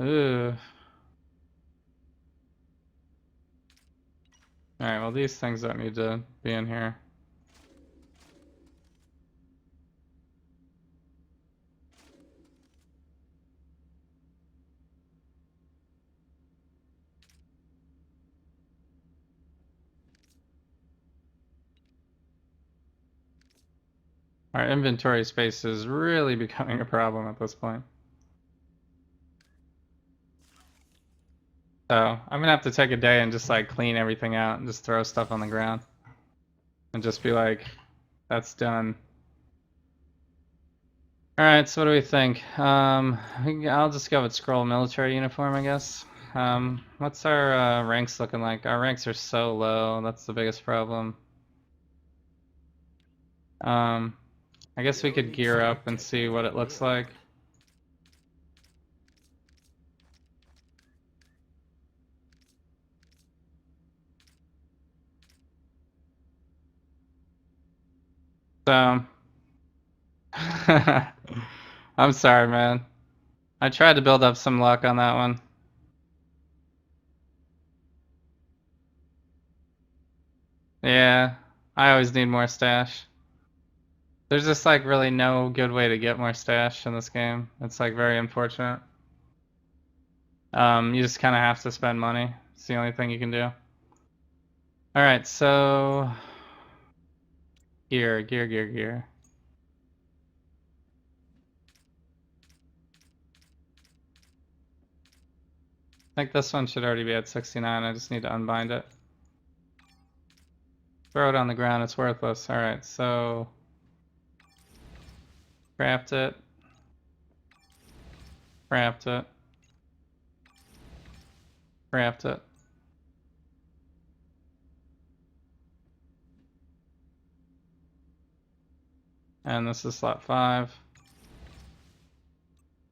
Ooh. Alright, well these things don't need to be in here. Our inventory space is really becoming a problem at this point. So I'm gonna have to take a day and just like clean everything out and just throw stuff on the ground. And just be like, that's done. Alright, so what do we think? I'll just go with scroll military uniform, I guess. What's our ranks looking like? Our ranks are so low, that's the biggest problem. I guess we could gear up and see what it looks like. So, I'm sorry, man. I tried to build up some luck on that one. Yeah, I always need more stash. There's just like really no good way to get more stash in this game. It's like very unfortunate. You just kind of have to spend money. It's the only thing you can do. Alright, so... Gear. I think this one should already be at 69. I just need to unbind it. Throw it on the ground. It's worthless. Alright, so... Craft it. craft it. And this is slot 5.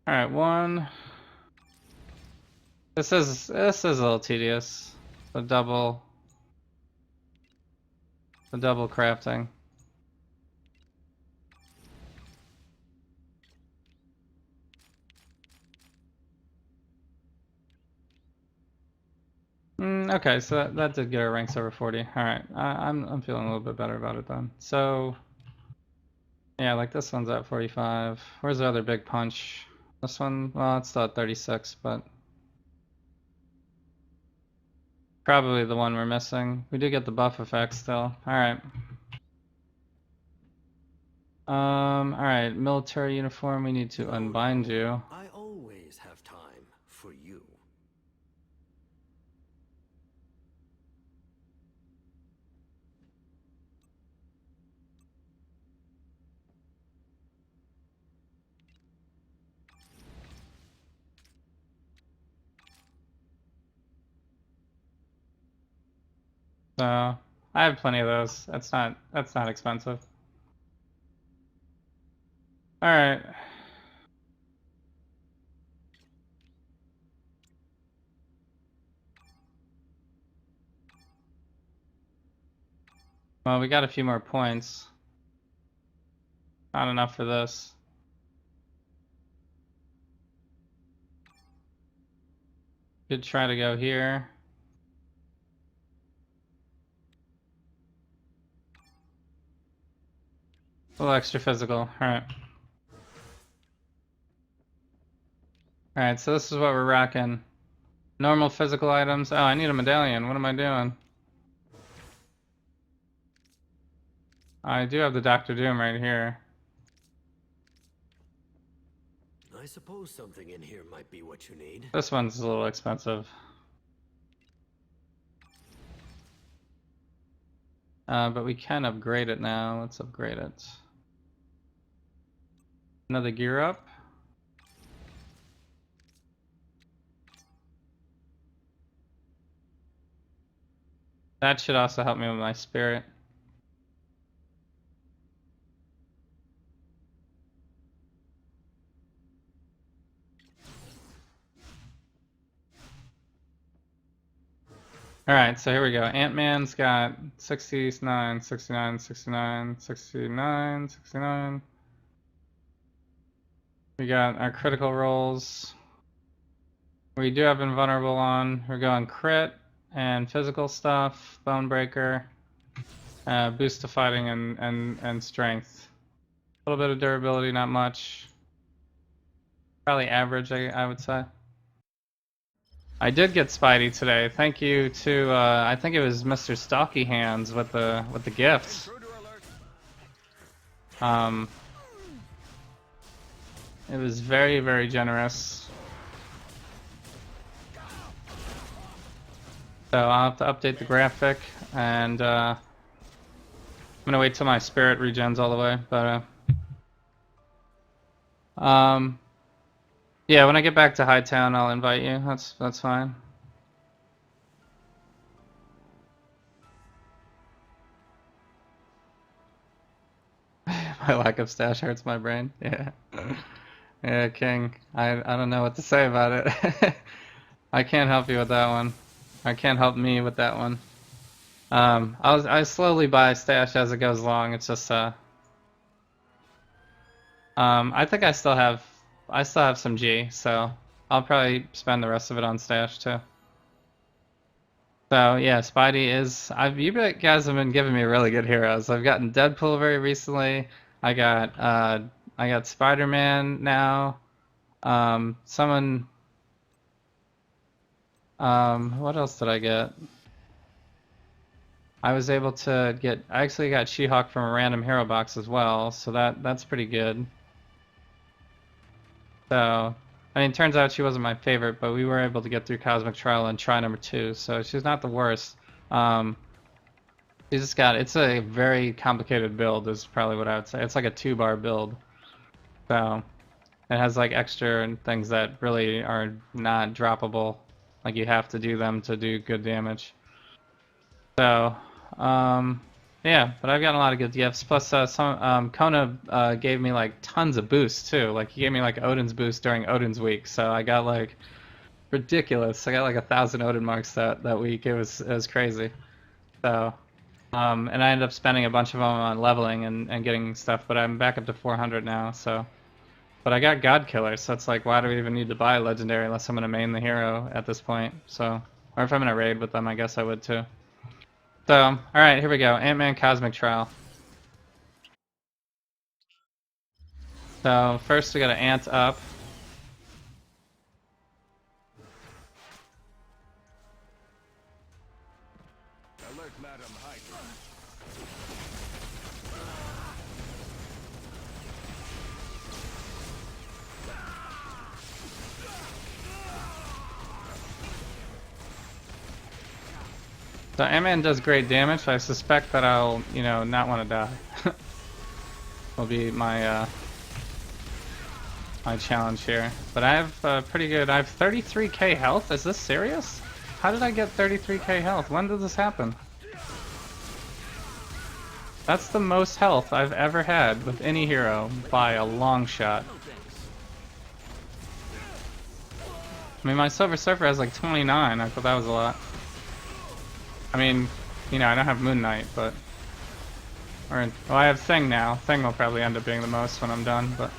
Alright, 1. This is a little tedious. The double crafting. Okay, so that did get our ranks over 40. Alright, I'm feeling a little bit better about it then. So yeah, like this one's at 45. Where's the other big punch? This one, well, it's still at 36, but probably the one we're missing. We do get the buff effect still. Alright. Alright, military uniform, we need to unbind you. I always have time for you. So I have plenty of those. That's not expensive. Alright. Well, we got a few more points. Not enough for this. Could try to go here. A little extra physical. Alright. Alright, so this is what we're rocking. Normal physical items. Oh, I need a medallion. What am I doing? I do have the Doctor Doom right here. I suppose something in here might be what you need. This one's a little expensive. But we can upgrade it now. Let's upgrade it. Another gear up. That should also help me with my spirit. Alright, so here we go. Ant-Man's got 69, 69, 69, 69, 69. We got our critical rolls. We do have invulnerable on. We're going crit and physical stuff, bone breaker, boost to fighting and strength. A little bit of durability, not much. Probably average, I would say. I did get Spidey today. Thank you to I think it was Mr. Stalky Hands with the gifts. It was very, very generous. So I'll have to update the graphic, and I'm gonna wait till my spirit regens all the way. But yeah, when I get back to Hightown, I'll invite you. That's fine. My lack of stash hurts my brain. Yeah. Yeah, King. I don't know what to say about it. I can't help you with that one. I can't help me with that one. I slowly buy stash as it goes along. It's just I think I still have some G, so I'll probably spend the rest of it on stash too. So yeah, Spidey is. You guys have been giving me really good heroes. I've gotten Deadpool very recently. I got Spider-Man now. What else did I get? I was able to get. I actually got She-Hulk from a random hero box as well, so that's pretty good. So, I mean, turns out she wasn't my favorite, but we were able to get through Cosmic Trial and try number 2, so she's not the worst. She's just got, it's a very complicated build is probably what I would say. It's like a 2-bar build. So, it has like extra things that really are not droppable. Like you have to do them to do good damage. So, yeah, but I've gotten a lot of good gifts. Plus, Kona gave me like tons of boosts too. Like he gave me like Odin's boost during Odin's week, so I got like ridiculous. I got like 1,000 Odin marks that week. It was crazy. So, and I ended up spending a bunch of them on leveling and getting stuff. But I'm back up to 400 now. So, but I got God Killer, so it's like, why do we even need to buy a legendary unless I'm gonna main the hero at this point? So, or if I'm gonna raid with them, I guess I would too. So, alright, here we go. Ant-Man Cosmic Trial. So, first we gotta ant up. Alert Madam Hydra. So Ant-Man does great damage. I suspect that I'll, you know, not want to die. Will be my my challenge here. But I have pretty good. I have 33k health. Is this serious? How did I get 33k health? When did this happen? That's the most health I've ever had with any hero by a long shot. I mean, my Silver Surfer has like 29. I thought that was a lot. I mean, you know, I don't have Moon Knight, but... well, I have Thing now. Thing will probably end up being the most when I'm done, but...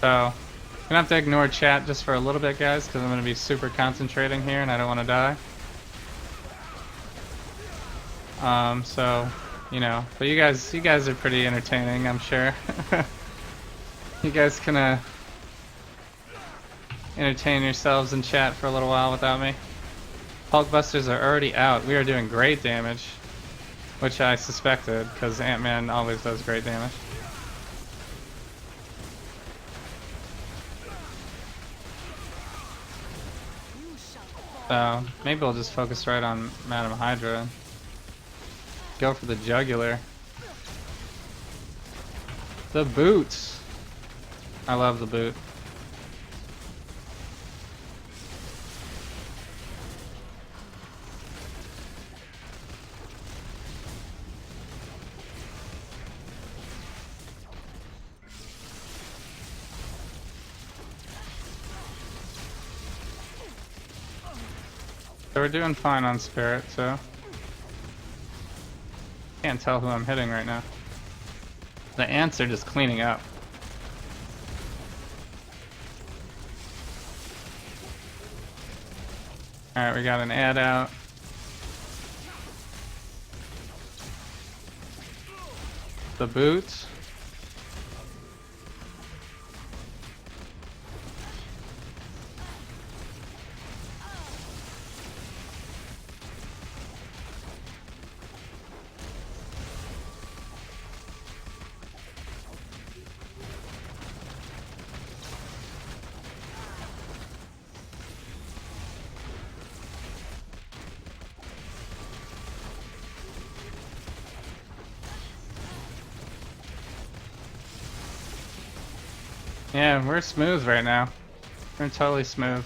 So, I'm gonna have to ignore chat just for a little bit, guys, because I'm gonna be super concentrating here and I don't want to die. So, you know, but you guys are pretty entertaining, I'm sure. You guys can, entertain yourselves in chat for a little while without me. Hulkbusters are already out. We are doing great damage, which I suspected, because Ant-Man always does great damage. So, maybe we'll just focus right on Madam Hydra. Go for the jugular. The boots! I love the boot. So we're doing fine on Spirit, so... Can't tell who I'm hitting right now. The ants are just cleaning up. Alright, we got an ad out. The boots. Yeah, we're smooth right now. We're totally smooth.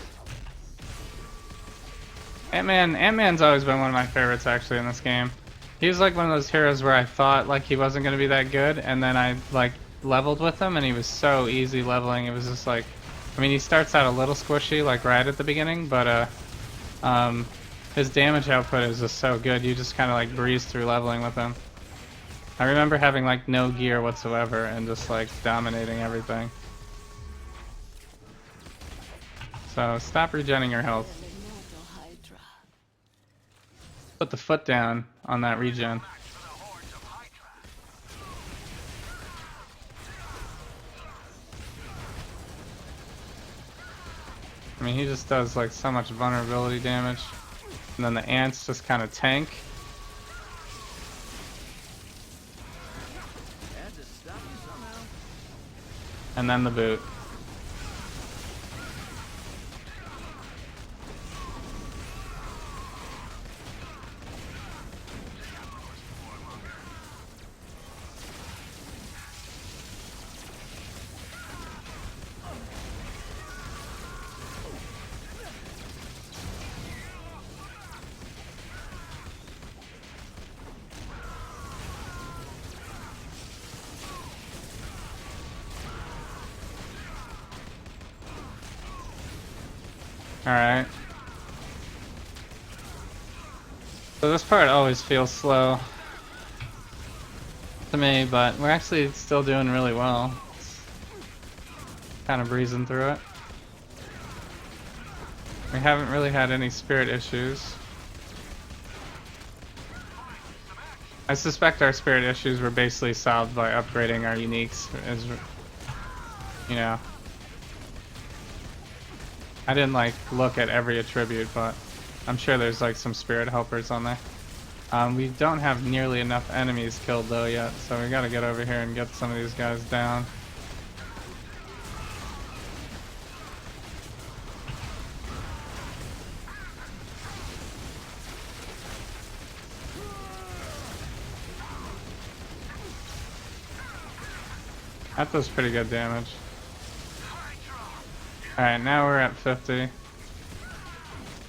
Ant-Man's always been one of my favorites actually in this game. He was like one of those heroes where I thought like he wasn't gonna be that good, and then I like leveled with him and he was so easy leveling. It was just like, I mean, he starts out a little squishy like right at the beginning, but his damage output is just so good. You just kind of like breeze through leveling with him. I remember having like no gear whatsoever and just like dominating everything. So stop regenning your health. Put the foot down on that regen. I mean, he just does like so much vulnerability damage. And then the ants just kind of tank. And then the boot. Alright. So this part always feels slow to me, but we're actually still doing really well. Kind of breezing through it. We haven't really had any spirit issues. I suspect our spirit issues were basically solved by upgrading our uniques, as you know. I didn't like look at every attribute, but I'm sure there's like some spirit helpers on there. We don't have nearly enough enemies killed though yet, so we gotta get over here and get some of these guys down. That does pretty good damage. Alright, now we're at 50.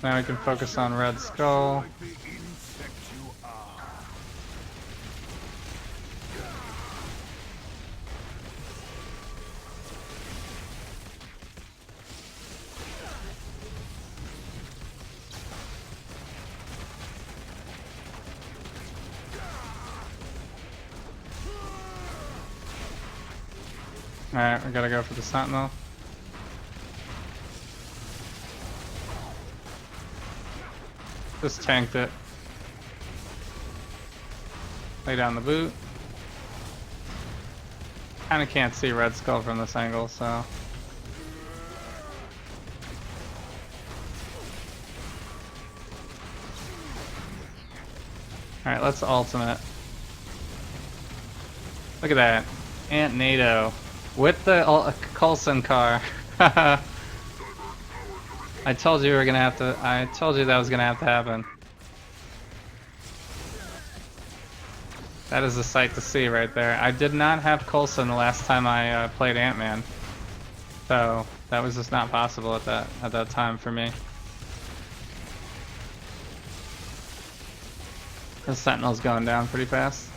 Now we can focus on Red Skull. Like the insect you are. Alright, we gotta go for the Sentinel. Just tanked it. Lay down the boot. Kinda can't see Red Skull from this angle, so. Alright, let's ultimate. Look at that. Ant NATO. With the Coulson car. I told you we were gonna have to. I told you that was gonna have to happen. That is a sight to see right there. I did not have Coulson the last time I played Ant-Man, so that was just not possible at that time for me. The Sentinel's going down pretty fast.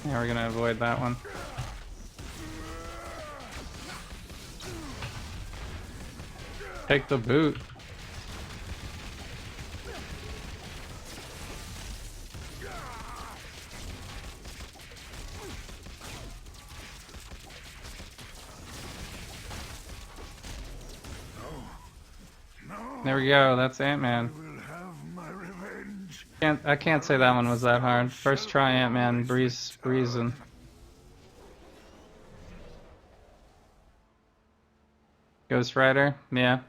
Yeah, we're gonna avoid that one. Take the boot. There we go, that's Ant-Man. Will have my revenge. I can't say that one was that hard. First try Ant-Man, breezing. Ghost Rider, yeah.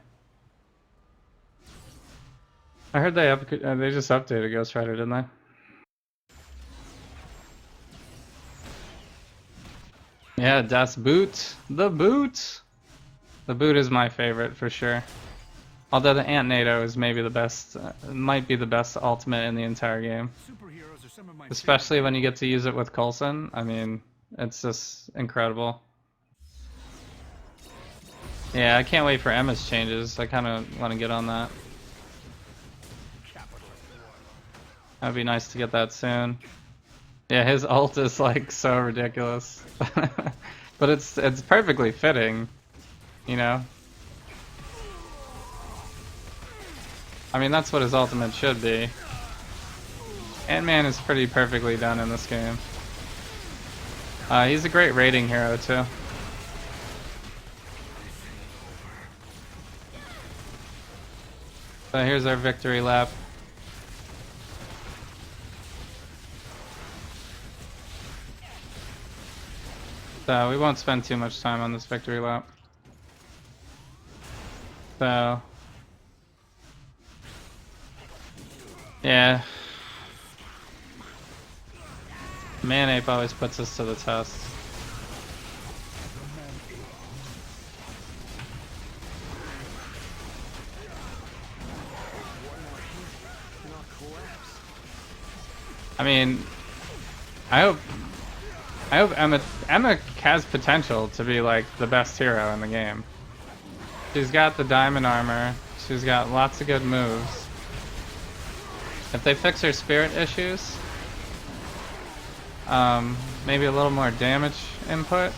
I heard they just updated Ghost Rider, didn't they? Yeah, Das Boot. The Boot! The Boot is my favorite for sure. Although the Ant NATO is maybe the best, might be the best ultimate in the entire game. Superheroes are some of my Especially when you get to use it with Coulson. I mean, it's just incredible. Yeah, I can't wait for Emma's changes. I kind of want to get on that. That'd be nice to get that soon. Yeah, his ult is like so ridiculous. But it's perfectly fitting, you know? I mean, that's what his ultimate should be. Ant-Man is pretty perfectly done in this game. He's a great raiding hero too. So here's our victory lap. So we won't spend too much time on this victory lap. So yeah. Manape always puts us to the test. I mean, I hope Emma has potential to be like the best hero in the game. She's got the diamond armor. She's got lots of good moves. If they fix her spirit issues, maybe a little more damage input,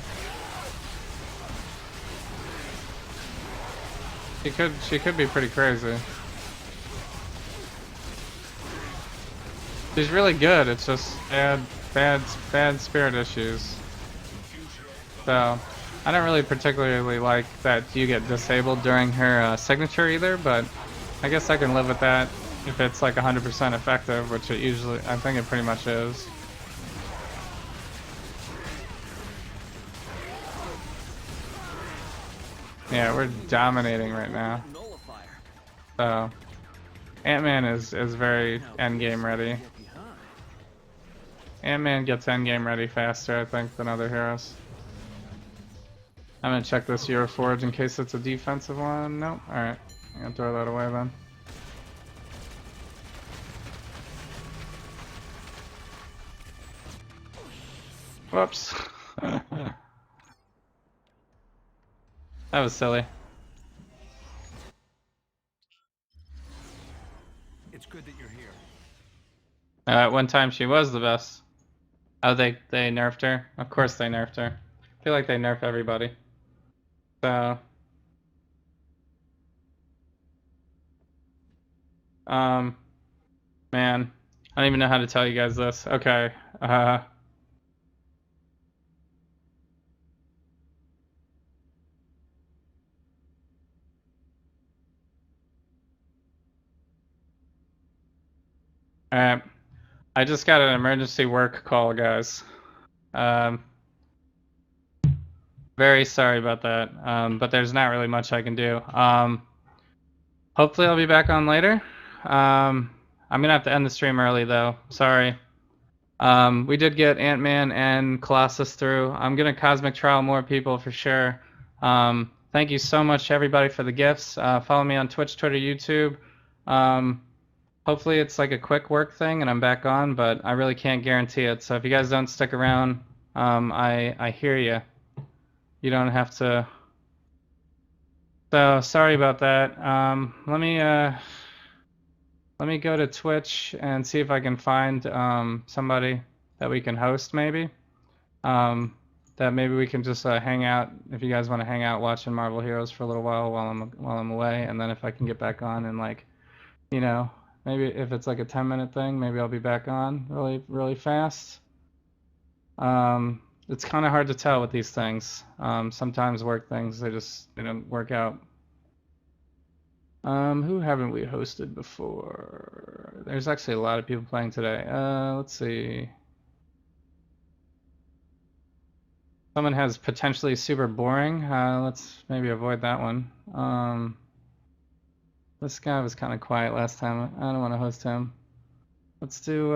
She could be pretty crazy. She's really good. It's just bad spirit issues. So I don't really particularly like that you get disabled during her signature either, but I guess I can live with that if it's like 100% effective, which it usually, I think it pretty much is. Yeah, we're dominating right now. So Ant-Man is very endgame ready. Ant-Man gets endgame ready faster, I think, than other heroes. I'm gonna check this Hero Forge in case it's a defensive one. Nope. Alright. I'm gonna throw that away then. Whoops. That was silly. It's good that you're here. At one time she was the best. Oh, they nerfed her? Of course they nerfed her. I feel like they nerf everybody. So... man. I don't even know how to tell you guys this. Okay. Alright. I just got an emergency work call, guys. Very sorry about that. But there's not really much I can do. Hopefully I'll be back on later. I'm gonna have to end the stream early though. Sorry. We did get Ant-Man and Colossus through. I'm gonna Cosmic Trial more people for sure. Thank you so much everybody for the gifts. Follow me on Twitch, Twitter, YouTube. Hopefully it's like a quick work thing and I'm back on, but I really can't guarantee it. So if you guys don't stick around, I hear you. You don't have to. So sorry about that. Let me go to Twitch and see if I can find somebody that we can host maybe. That maybe we can just hang out, if you guys want to hang out watching Marvel Heroes for a little while I'm away, and then if I can get back on and like, you know, maybe if it's like a 10-minute thing, maybe I'll be back on really fast. It's kind of hard to tell with these things. Sometimes work things, they don't work out. Who haven't we hosted before? There's actually a lot of people playing today. Let's see. Someone has potentially super boring. Let's maybe avoid that one. This guy was kind of quiet last time. I don't want to host him. Let's do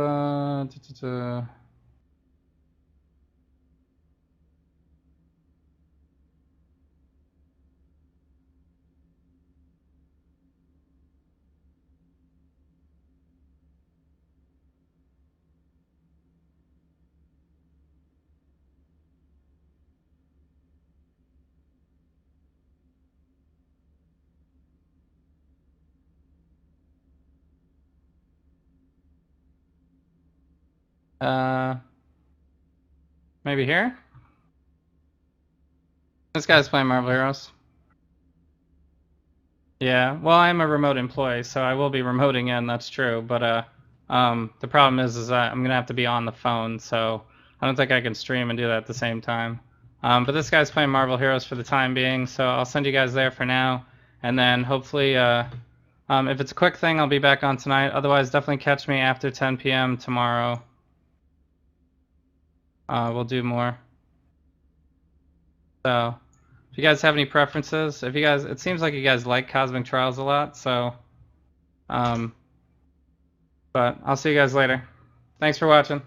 maybe here? This guy's playing Marvel Heroes. Yeah, well, I'm a remote employee, so I will be remoting in, that's true, but the problem is I'm gonna have to be on the phone, so I don't think I can stream and do that at the same time. But this guy's playing Marvel Heroes for the time being, so I'll send you guys there for now, and then hopefully, if it's a quick thing, I'll be back on tonight. Otherwise, definitely catch me after 10 p.m. tomorrow. We'll do more. So, if you guys have any preferences, it seems like you guys like Cosmic Trials a lot, so, but I'll see you guys later. Thanks for watching.